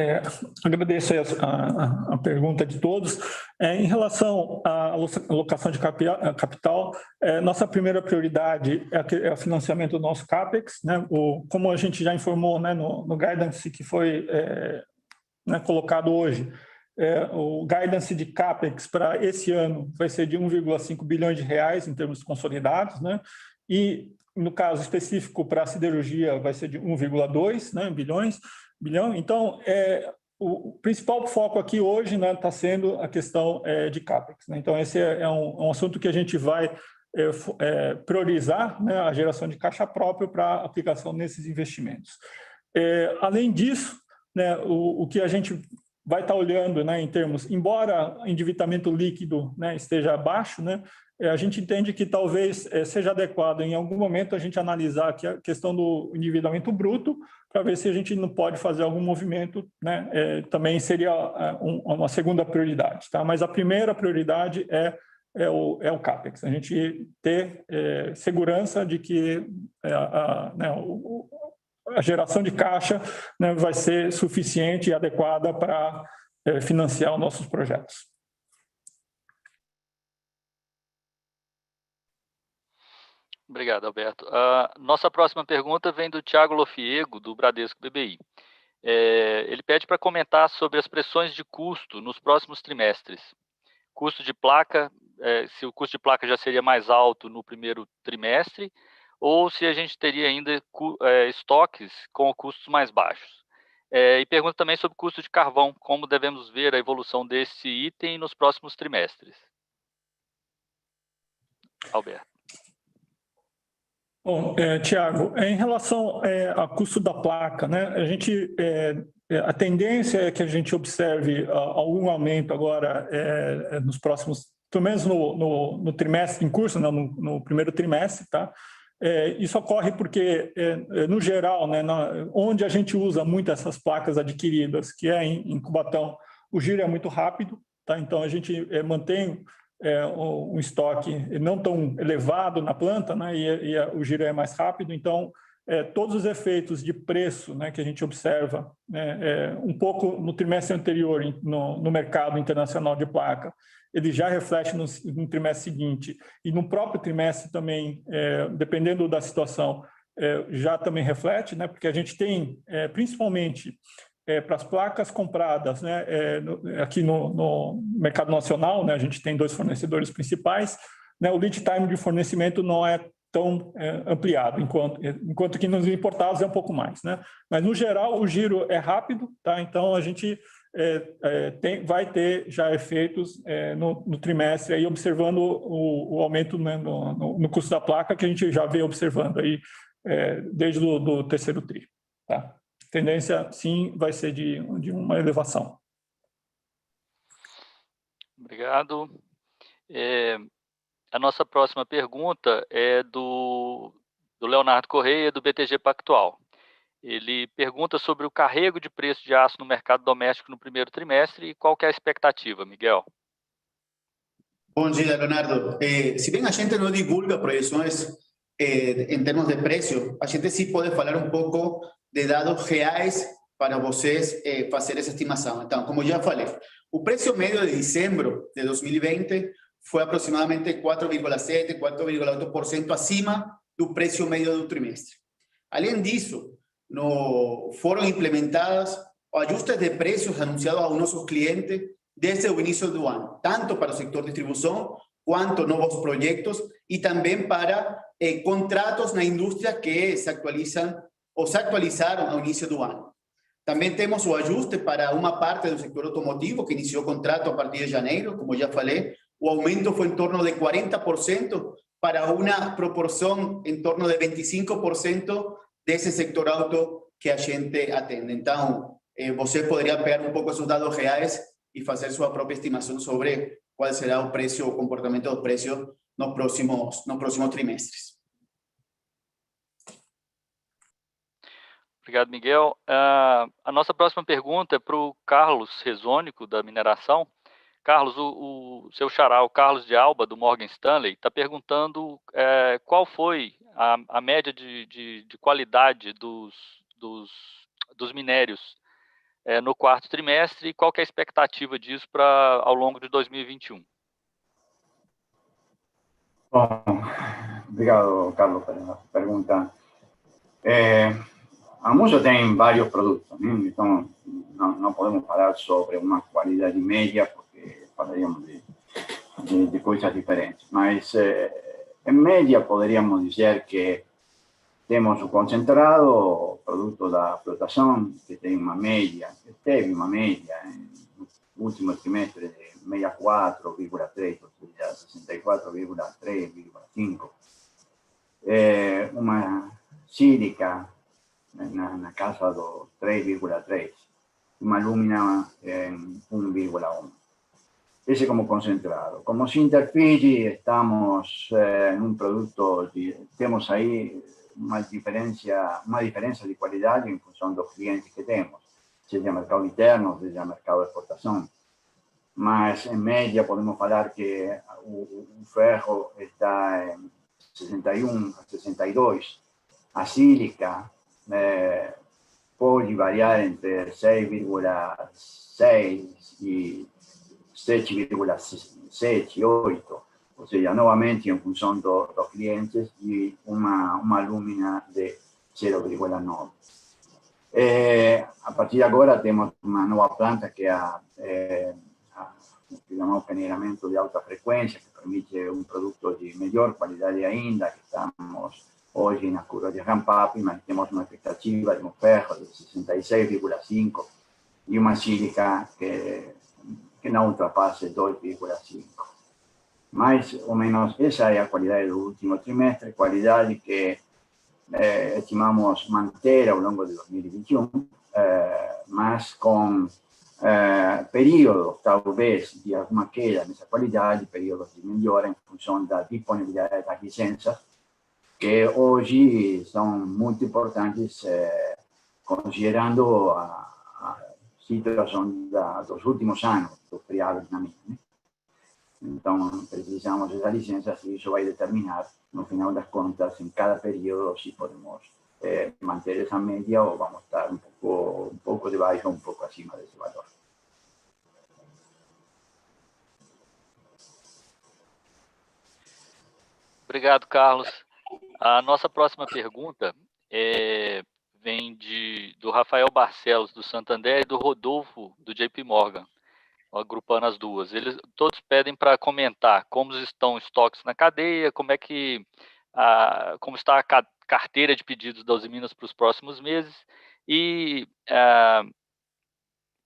agradeço a pergunta de todos. Em relação à alocação de capital, nossa primeira prioridade é o financiamento do nosso CAPEX, né? Como a gente já informou, né, no guidance que foi né, colocado hoje, o guidance de CAPEX para esse ano vai ser de 1,5 bilhões de reais em termos consolidados, né? E, no caso específico, para a siderurgia vai ser de 1,2, né, bilhão. Então, o principal foco aqui hoje, né, está sendo a questão de CAPEX, né? Então, esse é um assunto que a gente vai priorizar, né, a geração de caixa próprio para aplicação nesses investimentos. Além disso, né, o que a gente vai estar olhando, né, em termos, embora o endividamento líquido, né, esteja baixo, né, a gente entende que talvez seja adequado em algum momento a gente analisar aqui a questão do endividamento bruto para ver se a gente não pode fazer algum movimento, né, também seria uma segunda prioridade, tá? Mas a primeira prioridade é o CAPEX, a gente ter segurança de que a geração de caixa, né, vai ser suficiente e adequada para financiar os nossos projetos. Obrigado, Alberto. Nossa próxima pergunta vem do Thiago Lofiego, do Bradesco BBI. Ele pede para comentar sobre as pressões de custo nos próximos trimestres. Custo de placa, se o custo de placa já seria mais alto no primeiro trimestre, ou se a gente teria ainda estoques com custos mais baixos. E pergunta também sobre o custo de carvão, como devemos ver a evolução desse item nos próximos trimestres. Alberto. Bom, Tiago, em relação ao custo da placa, né, a tendência é que a gente observe algum aumento agora nos próximos, pelo menos no trimestre em curso, né, no primeiro trimestre, tá? Isso ocorre porque, no geral, né, onde a gente usa muito essas placas adquiridas, que é em Cubatão, o giro é muito rápido, tá? Então a gente mantém um estoque não tão elevado na planta, né, e o giro é mais rápido, então todos os efeitos de preço, né, que a gente observa, né, um pouco no trimestre anterior no mercado internacional de placa, ele já reflete no trimestre seguinte, e no próprio trimestre também, dependendo da situação, já também reflete, né, porque a gente tem, principalmente, para as placas compradas, né, aqui no mercado nacional, né, a gente tem 2 fornecedores principais, né, o lead time de fornecimento não é tão ampliado, enquanto que nos importados é um pouco mais, né? Mas, no geral, o giro é rápido, tá? Então, a gente vai ter já efeitos no trimestre, aí, observando o aumento, né, no custo da placa, que a gente já vem observando aí, desde o terceiro tri, tá? Tendência, sim, vai ser de uma elevação. Obrigado. A nossa próxima pergunta é do Leonardo Correia, do BTG Pactual. Ele pergunta sobre o carrego de preço de aço no mercado doméstico no primeiro trimestre e qual que é a expectativa, Miguel. Bom dia, Leonardo. Se bem a gente não divulga projeções em termos de preço, a gente sim pode falar um pouco de dados reais para vocês fazer essa estimação. Então, como já falei, o preço médio de dezembro de 2020 foi aproximadamente 4,7%, 4,8% acima do preço médio do trimestre. Além disso, foram implementados ajustes de preços anunciados aos nossos clientes desde o início do ano, tanto para o setor de distribuição, quanto novos projetos e também para contratos na indústria que se atualizam ou se atualizaram ao início do ano. Também temos o ajuste para uma parte do setor automotivo, que iniciou o contrato a partir de janeiro, como já falei, o aumento foi em torno de 40% para uma proporção em torno de 25% desse sector auto que a gente atende. Então, você poderia pegar um pouco esses dados reais e fazer sua própria estimação sobre qual será o preço, o comportamento dos preços nos próximos trimestres. Obrigado, Miguel. A nossa próxima pergunta é para o Carlos Rezônico, da mineração. Carlos, o seu xará, o Carlos de Alba, do Morgan Stanley, está perguntando qual foi a média de qualidade dos minérios no quarto trimestre e qual que é a expectativa disso ao longo de 2021. Bom, obrigado, Carlos, pela pergunta. A Musa tem vários produtos, né? Então não podemos falar sobre uma qualidade média, porque falaríamos de coisas diferentes. Mas, em média, poderíamos dizer que temos o concentrado, o produto da flotação, que tem uma média, que teve uma média no último trimestre de 64,3, ou seja, 64,3,5. Uma sílica na casa dos 3,3. uma alúmina em 1,1. Ese como concentrado. Como Sinterfigi estamos en un producto, tenemos ahí una diferencia de qualidade en función dos clientes que temos, seja mercado interno, seja mercado de exportação. Mas, em média, podemos falar que o ferro está em 61 a 62. A sílica pode variar entre 6,6 e 7,7, 8, ou seja, novamente em função dos clientes, e uma alúmina de 0,9. A partir de agora temos uma nova planta que é que chamamos peneiramento de alta frequência, que permite um produto de melhor qualidade ainda, que estamos hoje na curva de ramp-up, mas temos uma expectativa de um ferro de 66,5 e uma sílica que não ultrapasse 2,5. Mais ou menos essa é a qualidade do último trimestre, qualidade que estimamos manter ao longo de 2021, mas com períodos, talvez, de alguma queda nessa qualidade, períodos de melhora em função da disponibilidade das licenças, que hoje são muito importantes, considerando a situação dos últimos anos, dos feriados na mina. Então, precisamos dessas licenças e isso vai determinar, no final das contas, em cada período, se podemos manter essa média ou vamos estar um pouco debaixo ou um pouco acima desse valor. Obrigado, Carlos. A nossa próxima pergunta vem do Rafael Barcelos, do Santander, e do Rodolfo, do JP Morgan, agrupando as duas. Eles todos pedem para comentar como estão os estoques na cadeia, como está a carteira de pedidos da Usiminas para os próximos meses e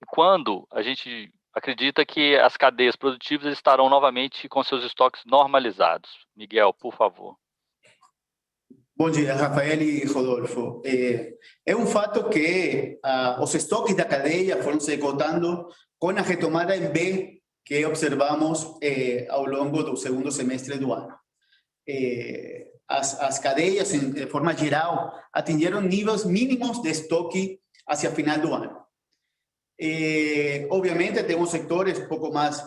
quando a gente acredita que as cadeias produtivas estarão novamente com seus estoques normalizados. Miguel, por favor. Bom dia, Rafael e Rodolfo. É um fato que os estoques da cadeia foram se esgotando com a retomada em B que observamos ao longo do segundo semestre do ano. As cadeias, de forma geral, atingiram níveis mínimos de estoque hacia final do ano. Obviamente, temos sectores um pouco mais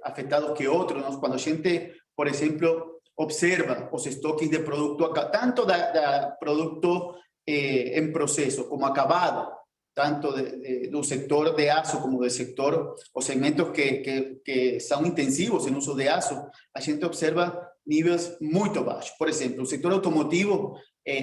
afetados que outros. Quando a gente, por exemplo, observa os estoques de produto, tanto da produto em processo como acabado, tanto do sector de aço como do sector, os segmentos que são intensivos em uso de aço, a gente observa níveis muito baixos. Por exemplo, o setor automotivo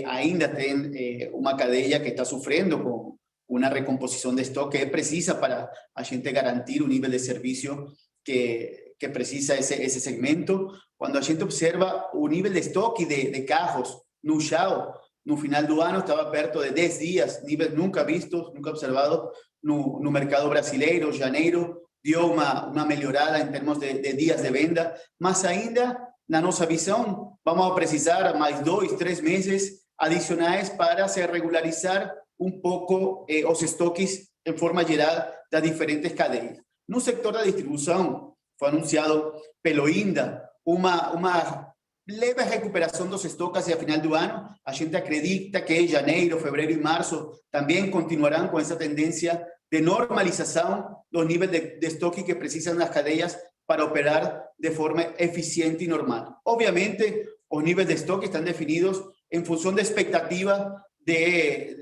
ainda tem uma cadeia que está sofrendo com uma recomposição de estoque que é precisa para a gente garantir o nível de serviço que precisa esse segmento. Quando a gente observa o nível de estoque de carros no Chao, no final do ano estava perto de 10 dias, níveis nunca vistos, nunca observados no mercado brasileiro. Janeiro deu uma melhorada em termos de dias de venda, mas ainda, na nossa visão, vamos precisar mais 2, 3 meses adicionais para se regularizar um pouco os estoques em forma geral das diferentes cadeias. No sector da distribuição, foi anunciado pelo INDA uma leve recuperação dos estoques hacia final do ano. A gente acredita que janeiro, fevereiro e março também continuarão com essa tendência de normalização dos níveis de estoque que precisam das cadeias para operar de forma eficiente e normal. Obviamente, os níveis de estoque estão definidos em função da expectativa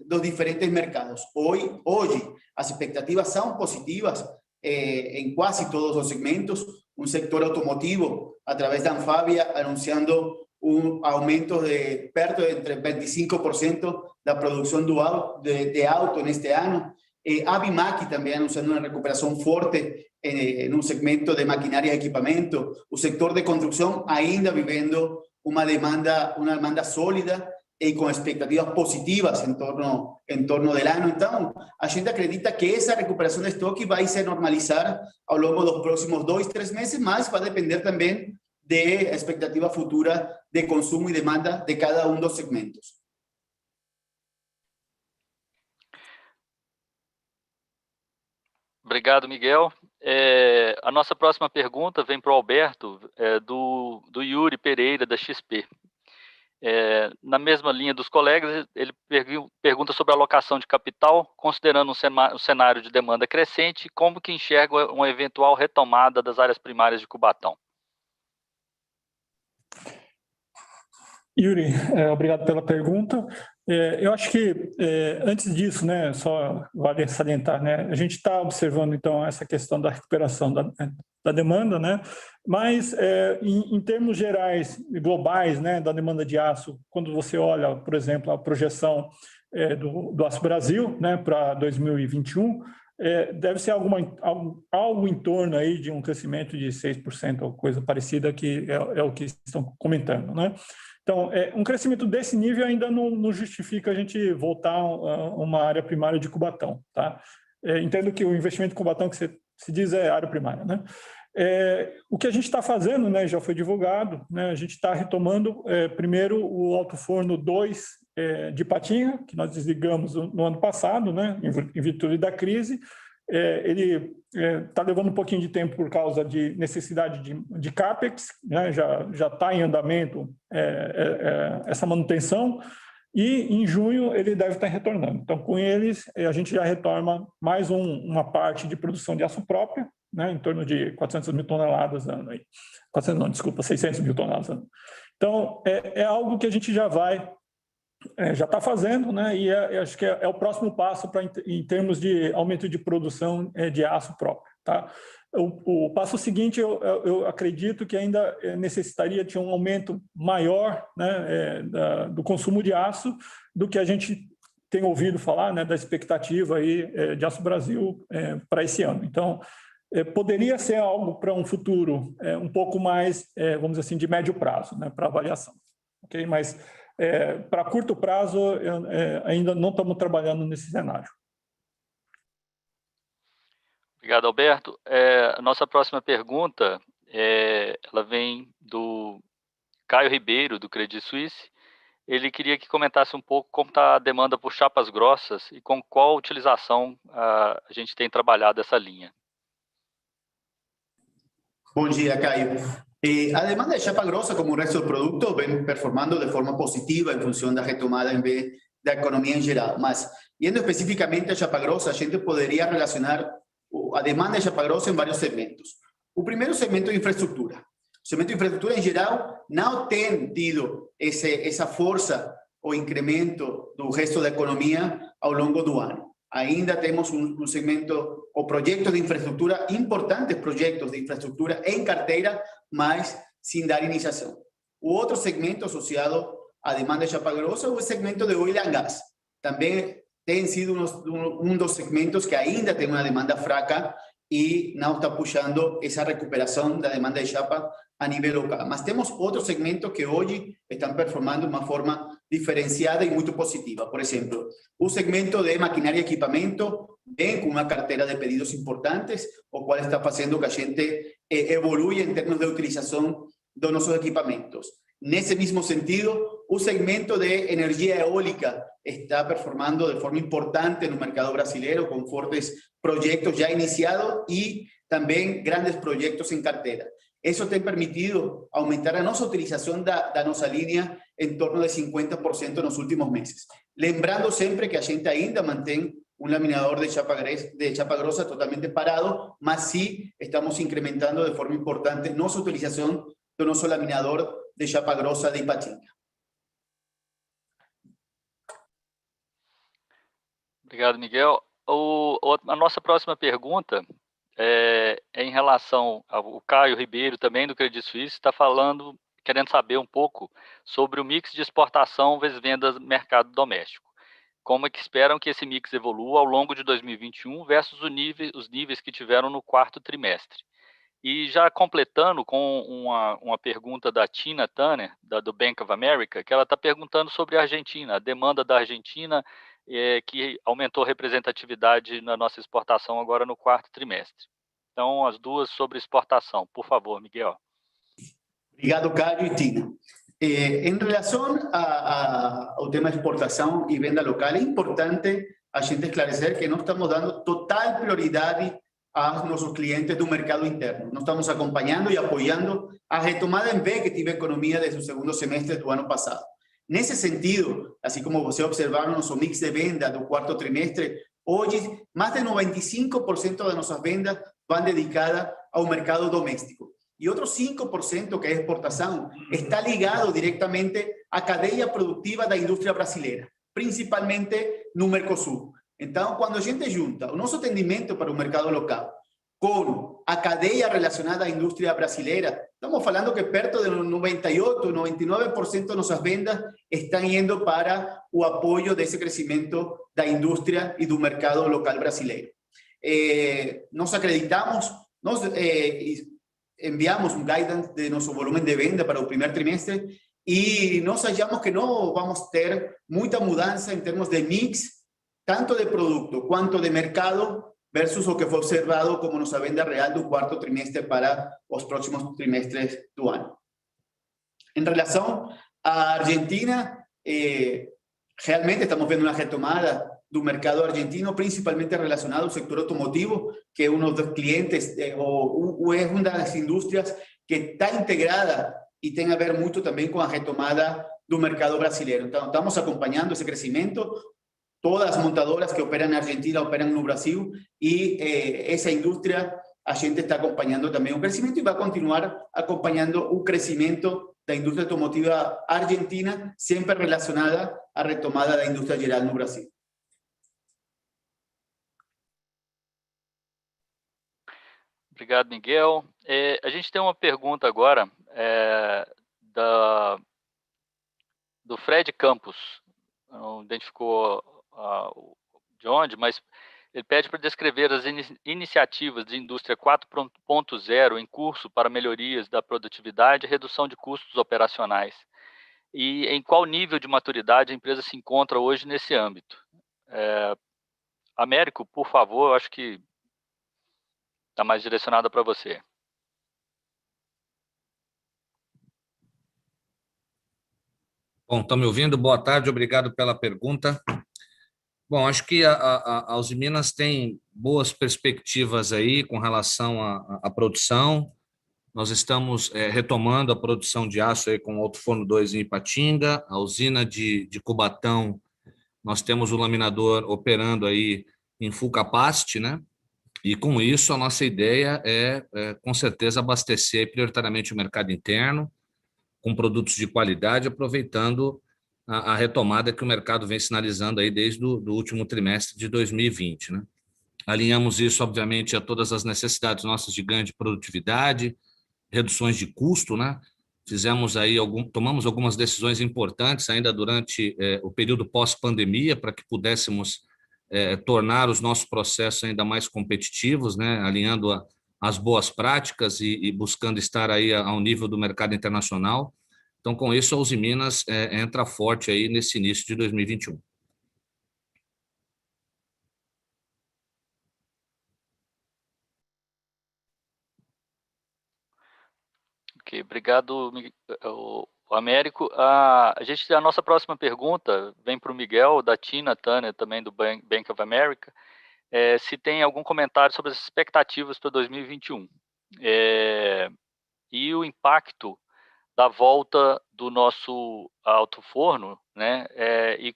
dos diferentes mercados. Hoje, as expectativas são positivas em quase todos os segmentos. Um sector automotivo, através da Anfavea, anunciando aumento de perto de entre 25% da produção de auto neste ano. Abimac também anunciando uma recuperação forte no segmento de maquinária e equipamento. O sector de construção ainda vivendo uma demanda sólida e com expectativas positivas em torno do ano. Então, a gente acredita que essa recuperação de estoque vai se normalizar ao longo dos próximos 2, 3 meses, mas vai depender também da expectativa futura de consumo e demanda de cada um dos segmentos. Obrigado, Miguel. A nossa próxima pergunta vem para o Alberto, do Yuri Pereira, da XP. Na mesma linha dos colegas, ele pergunta sobre a alocação de capital, considerando um cenário de demanda crescente, como que enxerga uma eventual retomada das áreas primárias de Cubatão? Yuri, obrigado pela pergunta. Eu acho que, antes disso, né, só vale salientar, né, a gente está observando, então, essa questão da recuperação da demanda, né, mas, em termos gerais, globais, né, da demanda de aço, quando você olha, por exemplo, a projeção do Aço Brasil, né, para 2021, deve ser algo em torno aí de um crescimento de 6% ou coisa parecida, que é o que estão comentando, né? Então, um crescimento desse nível ainda não justifica a gente voltar a uma área primária de Cubatão, tá? Entendo que o investimento em Cubatão que se diz é área primária, né? O que a gente está fazendo, né, já foi divulgado, né, a gente está retomando primeiro o Alto Forno 2 de Ipatinga, que nós desligamos no ano passado, né, em virtude da crise. Ele está levando um pouquinho de tempo por causa de necessidade de CAPEX, né, já está em andamento essa manutenção, e em junho ele deve estar retornando. Então, com eles, a gente já retorna mais uma parte de produção de aço própria, né, em torno de 400 mil toneladas ano. 600 mil toneladas ano. Então, é algo que a gente já está fazendo, né, e acho que é o próximo passo em termos de aumento de produção de aço próprio. Tá? O passo seguinte, eu acredito que ainda necessitaria de um aumento maior, né, do consumo de aço do que a gente tem ouvido falar, né, da expectativa aí, de Aço Brasil para esse ano. Então, poderia ser algo para um futuro um pouco mais, vamos dizer assim, de médio prazo, né, para avaliação. Okay? Mas, para curto prazo, ainda não estamos trabalhando nesse cenário. Obrigado, Alberto. A nossa próxima pergunta, ela vem do Caio Ribeiro, do Credit Suisse. Ele queria que comentasse um pouco como está a demanda por chapas grossas e com qual utilização a gente tem trabalhado essa linha. Bom dia, Caio. A demanda de chapa grossa, como o resto do produto, vem performando de forma positiva em função da retomada da economia em geral. Mas, indo especificamente a chapa grossa, a gente poderia relacionar a demanda de chapa grossa em vários segmentos. O primeiro segmento de infraestrutura. O segmento de infraestrutura, em geral, não tem tido essa força ou incremento do resto da economia ao longo do ano. Ainda temos um segmento ou projetos de infraestrutura, importantes projetos de infraestrutura em carteira, mas sem dar iniciação. O outro segmento associado à demanda de chapa grossa é o segmento de oil and gas. Também tem sido um dos segmentos que ainda tem uma demanda fraca e não está puxando essa recuperação da demanda de chapa a nível local. Mas temos outros segmentos que hoje estão performando de uma forma diferenciada e muito positiva. Por exemplo, o segmento de maquinária e equipamento vem com uma carteira de pedidos importantes, o qual está fazendo que a gente evolua em termos de utilização dos nossos equipamentos. Nesse mesmo sentido, o segmento de energia eólica está performando de forma importante no mercado brasileiro, com fortes projetos já iniciados e também grandes projetos em carteira. Isso tem permitido aumentar a nossa utilização da nossa linha em torno de 50% nos últimos meses. Lembrando sempre que a gente ainda mantém um laminador de chapa grossa totalmente parado, mas sim estamos incrementando de forma importante nossa utilização do nosso laminador de chapa grossa de Ipatinga. Obrigado, Miguel. A nossa próxima pergunta é em relação ao Caio Ribeiro, também do Credit Suisse, está querendo saber um pouco sobre o mix de exportação vezes vendas no mercado doméstico. Como é que esperam que esse mix evolua ao longo de 2021 versus os níveis que tiveram no quarto trimestre? E já completando com uma pergunta da Tina Turner, do Bank of America, que ela está perguntando sobre a Argentina, a demanda da Argentina, que aumentou a representatividade na nossa exportação agora no quarto trimestre. Então, as duas sobre exportação. Por favor, Miguel. Obrigado, Caio e Tina. Em relação ao tema exportação e venda local, é importante a gente esclarecer que nós estamos dando total prioridade a nossos clientes do mercado interno. Nós estamos acompanhando e apoiando a retomada em V que tive a economia desde o segundo semestre do ano passado. Nesse sentido, assim como você observar no nosso mix de venda do quarto trimestre, hoje mais de 95% das nossas vendas vão dedicadas ao mercado doméstico. E outro 5%, que é exportação, está ligado diretamente à cadeia produtiva da indústria brasileira, principalmente no Mercosul. Então, quando a gente junta o nosso atendimento para o mercado local com a cadeia relacionada à indústria brasileira, estamos falando que perto de 98%, 99% de nossas vendas estão indo para o apoio desse crescimento da indústria e do mercado local brasileiro. Nós acreditamos, nós enviamos um guidance de nosso volume de venda para o primeiro trimestre e nós achamos que não vamos ter muita mudança em termos de mix, tanto de produto quanto de mercado, versus o que foi observado como nossa venda real do quarto trimestre para os próximos trimestres do ano. Em relação à Argentina, realmente estamos vendo uma retomada do mercado argentino, principalmente relacionado ao setor automotivo, que é um dos clientes, ou é uma das indústrias que está integrada e tem a ver muito também com a retomada do mercado brasileiro. Então, estamos acompanhando esse crescimento. Todas as montadoras que operam na Argentina operam no Brasil e essa indústria a gente está acompanhando também o crescimento e vai continuar acompanhando o crescimento da indústria automotiva argentina, sempre relacionada à retomada da indústria geral no Brasil. Obrigado, Miguel. A gente tem uma pergunta agora do Fred Campos. Não identificou de onde, mas ele pede para descrever as iniciativas de indústria 4.0 em curso para melhorias da produtividade e redução de custos operacionais. E em qual nível de maturidade a empresa se encontra hoje nesse âmbito. Américo, por favor, eu acho que está mais direcionada para você. Bom, estão me ouvindo? Boa tarde, obrigado pela pergunta. Bom, acho que a Usiminas tem boas perspectivas aí com relação à produção. Nós estamos retomando a produção de aço aí com o Alto Forno 2 em Ipatinga, a usina de Cubatão, nós temos o laminador operando aí em full capacity, né? E com isso a nossa ideia é com certeza abastecer prioritariamente o mercado interno com produtos de qualidade, aproveitando a retomada que o mercado vem sinalizando aí desde o último trimestre de 2020, né? Alinhamos isso, obviamente, a todas as necessidades nossas de ganho de produtividade, reduções de custo, né? Tomamos algumas decisões importantes ainda durante o período pós-pandemia para que pudéssemos tornar os nossos processos ainda mais competitivos, né? Alinhando as boas práticas e buscando estar aí ao nível do mercado internacional. Então, com isso, a Usiminas entra forte aí nesse início de 2021. Ok, obrigado, Américo. A nossa próxima pergunta vem para o Miguel, da Tina Turner, também do Bank of America, se tem algum comentário sobre as expectativas para 2021 e o impacto da volta do nosso alto forno, né? E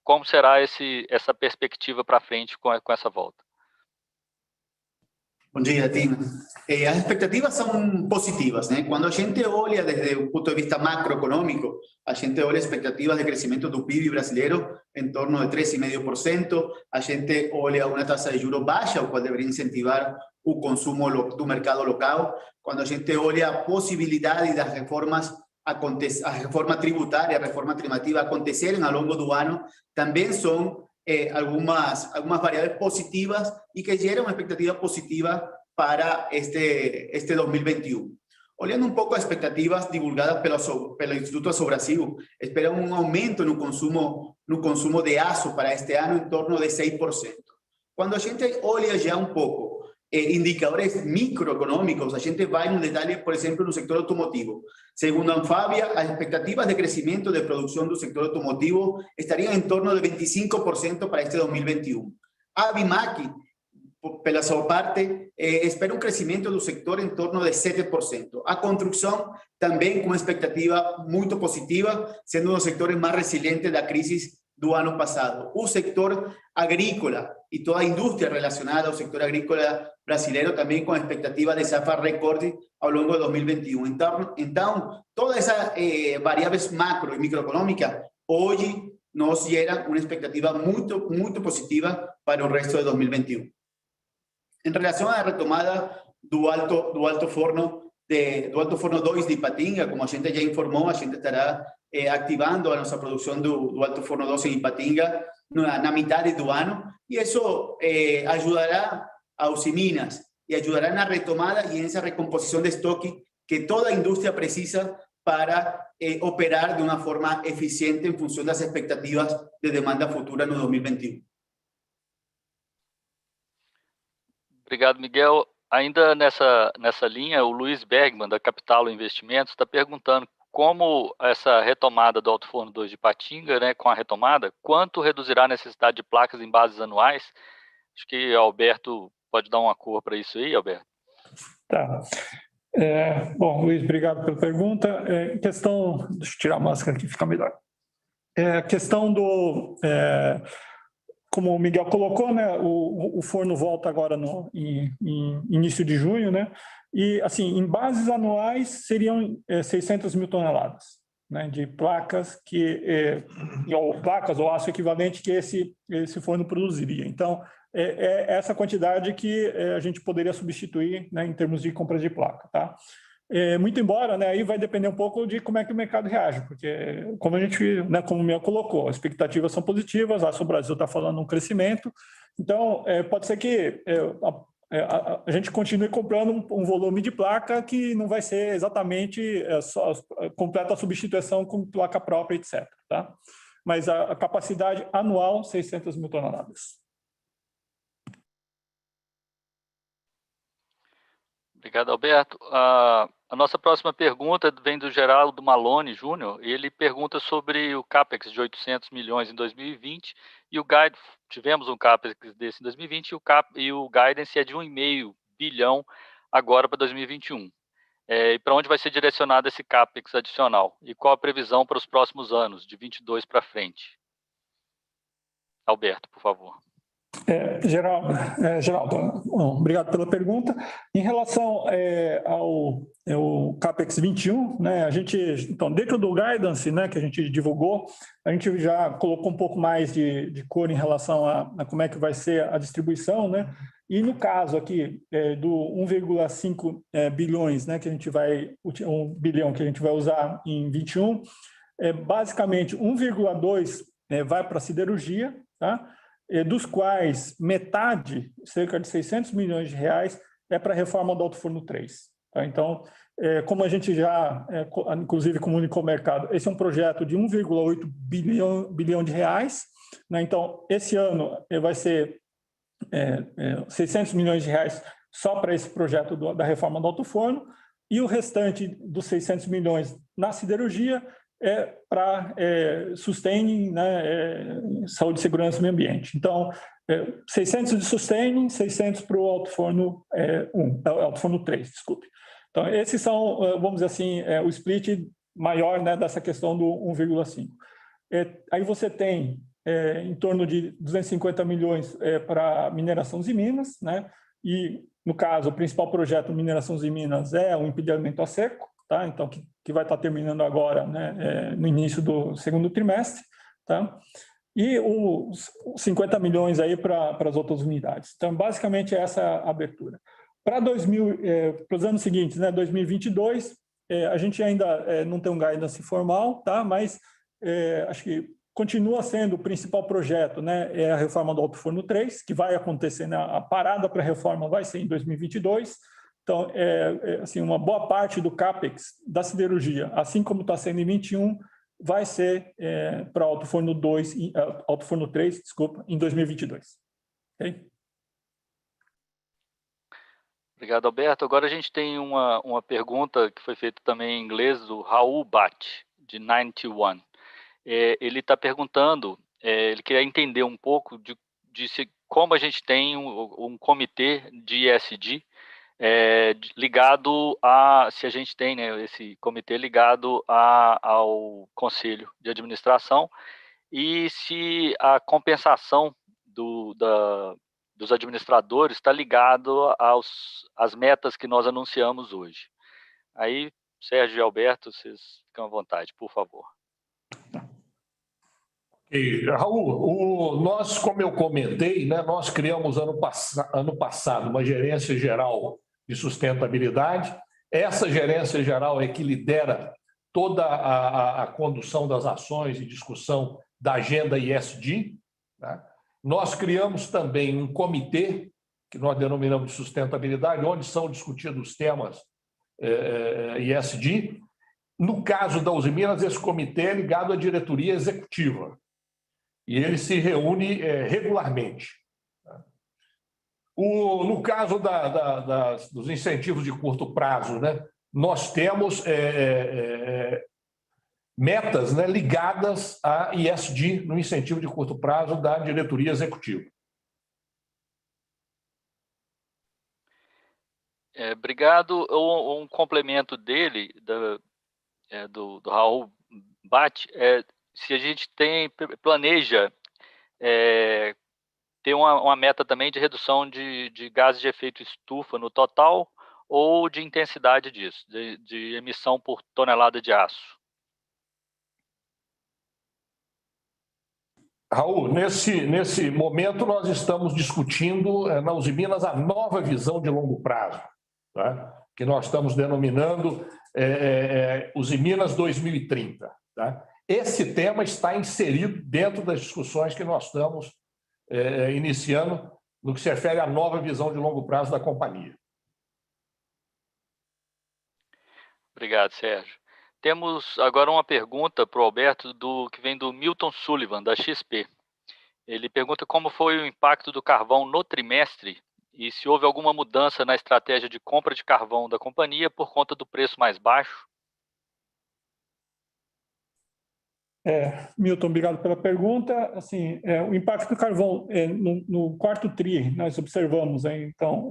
como será essa perspectiva para frente com essa volta? Bom dia, Tina. As expectativas são positivas, né? Quando a gente olha desde o ponto de vista macroeconômico, a gente olha expectativas de crescimento do PIB brasileiro em torno de 3,5%, a gente olha uma taxa de juros baixa, o qual deveria incentivar o consumo do mercado local. Quando a gente olha a possibilidade das reformas, a reforma tributária, a reforma climática acontecerem ao longo do ano, também são algumas variáveis positivas e que geram uma expectativa positiva para este 2021. Olhando um pouco as expectativas divulgadas pelo Instituto Aço Brasil, esperam um aumento no consumo de aço para este ano em torno de 6%. Quando a gente olha já um pouco indicadores microeconômicos, a gente vai no detalhe, por exemplo, no setor automotivo. Segundo a Anfavea, as expectativas de crescimento de produção do setor automotivo estariam em torno de 25% para este 2021. A Abimac pela sua parte, espera um crescimento do setor em torno de 7%. A construção também com uma expectativa muito positiva, sendo um dos setores mais resilientes da crise do ano passado. O setor agrícola e toda a indústria relacionada ao setor agrícola brasileiro também com a expectativa de safra recorde ao longo de 2021. Então todas essas variáveis macro e microeconômicas hoje nos geram uma expectativa muito positiva para o resto de 2021. Em relação à retomada do Alto Forno 2 de Ipatinga, como a gente já informou, a gente estará ativando a nossa produção do Alto Forno 2 em Ipatinga na metade do ano, e isso ajudará a Usiminas e ajudará na retomada e nessa recomposição de estoque que toda a indústria precisa para operar de uma forma eficiente em função das expectativas de demanda futura no 2021. Obrigado, Miguel. Ainda nessa linha, o Luiz Bergman, da Capital Investimentos, está perguntando como essa retomada do Alto Forno 2 de Ipatinga, né, com a retomada, quanto reduzirá a necessidade de placas em bases anuais? Acho que Alberto pode dar uma cor para isso aí, Alberto. Tá. Bom, Luiz, obrigado pela pergunta. Deixa eu tirar a máscara aqui, fica melhor. Questão do... como o Miguel colocou, né, o forno volta agora em início de junho, né, e assim, em bases anuais seriam 600 mil toneladas, né, de placas ou aço equivalente que esse forno produziria. Então, essa quantidade que a gente poderia substituir, né, em termos de compras de placa, tá? Muito embora, né, aí vai depender um pouco de como é que o mercado reage, porque como a gente, né, como o Miguel colocou, as expectativas são positivas, a Aço Brasil está falando um crescimento, então pode ser que a gente continue comprando um volume de placa que não vai ser exatamente completa a substituição com placa própria, etc. Tá? Mas a capacidade anual, 600 mil toneladas. Obrigado, Alberto. A nossa próxima pergunta vem do Geraldo Malone Júnior. Ele pergunta sobre o CAPEX de 800 milhões em 2020 e o guide, tivemos um CAPEX desse em 2020 e o guidance é de 1,5 bilhão agora para 2021. E para onde vai ser direcionado esse CAPEX adicional? E qual a previsão para os próximos anos, de 22 para frente? Alberto, por favor. Geraldo, obrigado pela pergunta. Em relação ao CAPEX 21, né, a gente, então, dentro do guidance, né, que a gente divulgou, a gente já colocou um pouco mais de cor em relação a como é que vai ser a distribuição, né? E no caso aqui do 1,5 bilhões, né, que a gente vai 1 bilhão que a gente vai usar em 21, basicamente 1,2 vai para a siderurgia, tá? Dos quais metade, cerca de 600 milhões de reais, é para a reforma do Alto Forno 3. Tá? Então, como a gente já, inclusive, comunicou ao mercado, esse é um projeto de 1,8 bilhão de reais. Né? Então, esse ano vai ser 600 milhões de reais só para esse projeto da reforma do Alto Forno, e o restante dos 600 milhões na siderurgia para sustaining, né, saúde, segurança e meio ambiente. Então, 600 de sustaining, 600 para o Alto Forno Alto Forno 3, desculpe. Então, esses são, vamos dizer assim, o split maior, né, dessa questão do 1,5. Aí você tem em torno de 250 milhões para mineração e minas, né, e, no caso, o principal projeto Mineração e Minas é o empilhamento a seco, tá? Então, que vai estar terminando agora, né, no início do segundo trimestre, tá? E os 50 milhões aí para as outras unidades. Então, basicamente, essa é a abertura. Para os anos seguintes, né, 2022, a gente ainda não tem um guidance formal, tá? Mas acho que continua sendo o principal projeto, né, é a reforma do Alto Forno 3, que vai acontecer, né, a parada para a reforma vai ser em 2022. Então, assim, uma boa parte do CAPEX da siderurgia, assim como está sendo em 21, vai ser para Alto Forno 3, desculpa, em 2022. Okay? Obrigado, Alberto. Agora a gente tem uma pergunta que foi feita também em inglês, do Raul Bat, de 91. Ele está perguntando, ele queria entender um pouco de como a gente tem um comitê de ESG ligado se a gente tem, né, esse comitê ligado ao conselho de administração, e se a compensação dos administradores está ligado às metas que nós anunciamos hoje. Aí, Sérgio e Alberto, vocês ficam à vontade, por favor. Raul, nós, como eu comentei, né, nós criamos ano passado uma gerência geral de sustentabilidade. Essa gerência geral é que lidera toda a condução das ações e discussão da agenda ESG. Né? Nós criamos também um comitê, que nós denominamos de sustentabilidade, onde são discutidos os temas ESG. No caso da Usiminas, esse comitê é ligado à diretoria executiva e ele se reúne regularmente. No caso dos incentivos de curto prazo, né, nós temos metas, né, ligadas a ESG no incentivo de curto prazo da diretoria executiva. Obrigado. Um complemento dele, do Raul Bate, se a gente planeja ter uma meta também de redução de gases de efeito estufa no total ou de intensidade disso, de emissão por tonelada de aço. Raul, nesse momento nós estamos discutindo na Usiminas a nova visão de longo prazo, tá? Que nós estamos denominando Usiminas 2030. Tá? Esse tema está inserido dentro das discussões que nós estamos iniciando no que se refere à nova visão de longo prazo da companhia. Obrigado, Sérgio. Temos agora uma pergunta para o Alberto, que vem do Milton Sullivan, da XP. Ele pergunta como foi o impacto do carvão no trimestre e se houve alguma mudança na estratégia de compra de carvão da companhia por conta do preço mais baixo. Milton, obrigado pela pergunta. Assim, o impacto do carvão no quarto TRI, nós observamos, então,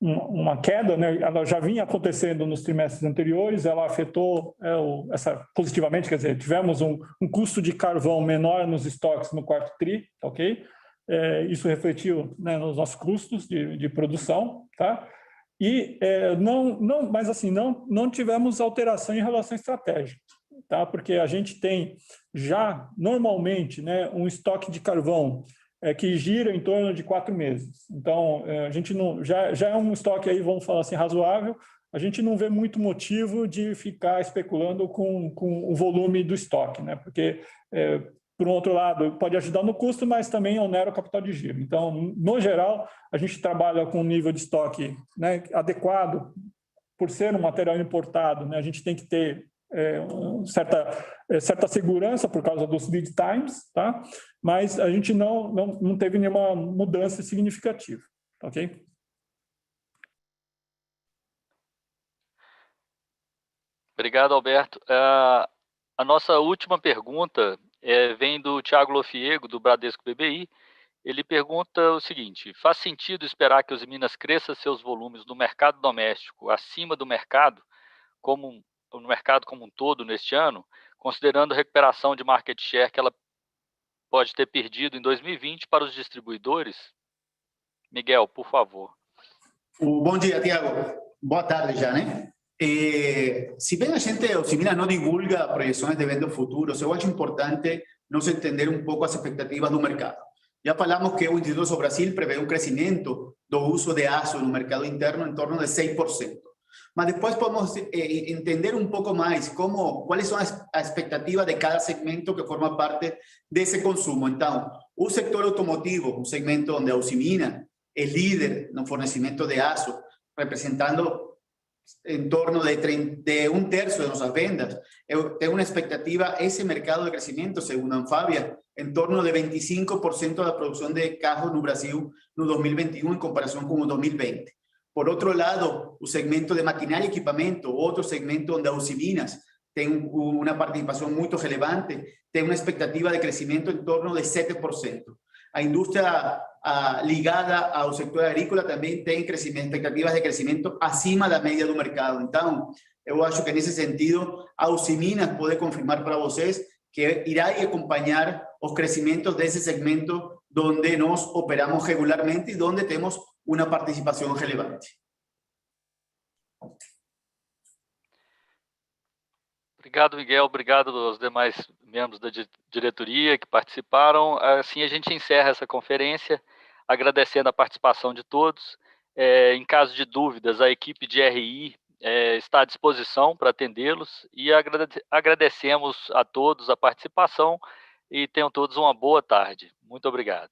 uma queda, né? Ela já vinha acontecendo nos trimestres anteriores, ela afetou positivamente, quer dizer, tivemos um custo de carvão menor nos estoques no quarto TRI, ok? Isso refletiu, né, nos nossos custos de produção, tá? E mas assim, não tivemos alteração em relação à estratégia, tá? Porque a gente tem já normalmente, né, um estoque de carvão que gira em torno de 4 meses. Então, a gente já é um estoque aí, vamos falar assim, razoável. A gente não vê muito motivo de ficar especulando com o volume do estoque, né? Porque, por um outro lado, pode ajudar no custo, mas também onera o capital de giro. Então, no geral, a gente trabalha com um nível de estoque, né, adequado. Por ser um material importado, né, a gente tem que ter certa segurança por causa dos lead times, tá? Mas a gente não teve nenhuma mudança significativa, ok? Obrigado, Alberto. A nossa última pergunta vem do Thiago Lofiego, do Bradesco BBI. Ele pergunta o seguinte: faz sentido esperar que a Usiminas cresça seus volumes no mercado doméstico acima do mercado, no mercado como um todo neste ano, considerando a recuperação de market share que ela pode ter perdido em 2020 para os distribuidores? Miguel, por favor. Bom dia, Tiago. Boa tarde já, né? Se bem a Usiminas não divulga projeções de eventos futuros, eu acho importante nós entender um pouco as expectativas do mercado. Já falamos que o Instituto Sul Brasil prevê um crescimento do uso de aço no mercado interno em torno de 6%. Mas depois podemos entender um pouco mais quais são as expectativas de cada segmento que forma parte desse consumo. Então, o setor automotivo, um segmento onde a Usiminas é líder no fornecimento de aço, representando em torno de um terço de nossas vendas, tem uma expectativa, esse mercado de crescimento, segundo a Anfavea, em torno de 25% da produção de carros no Brasil no 2021 em comparação com o 2020. Por outro lado, o segmento de maquinária e equipamento, outro segmento onde a Usiminas tem uma participação muito relevante, tem uma expectativa de crescimento em torno de 7%. A indústria ligada ao sector agrícola também tem expectativas de crescimento acima da média do mercado. Então, eu acho que nesse sentido, a Usiminas pode confirmar para vocês que irá acompanhar os crescimentos desse segmento donde nós operamos regularmente e donde temos uma participação relevante. Obrigado, Miguel. Obrigado aos demais membros da diretoria que participaram. Assim, a gente encerra essa conferência, agradecendo a participação de todos. Em caso de dúvidas, a equipe de RI está à disposição para atendê-los e agradecemos a todos a participação e tenham todos uma boa tarde. Muito obrigado.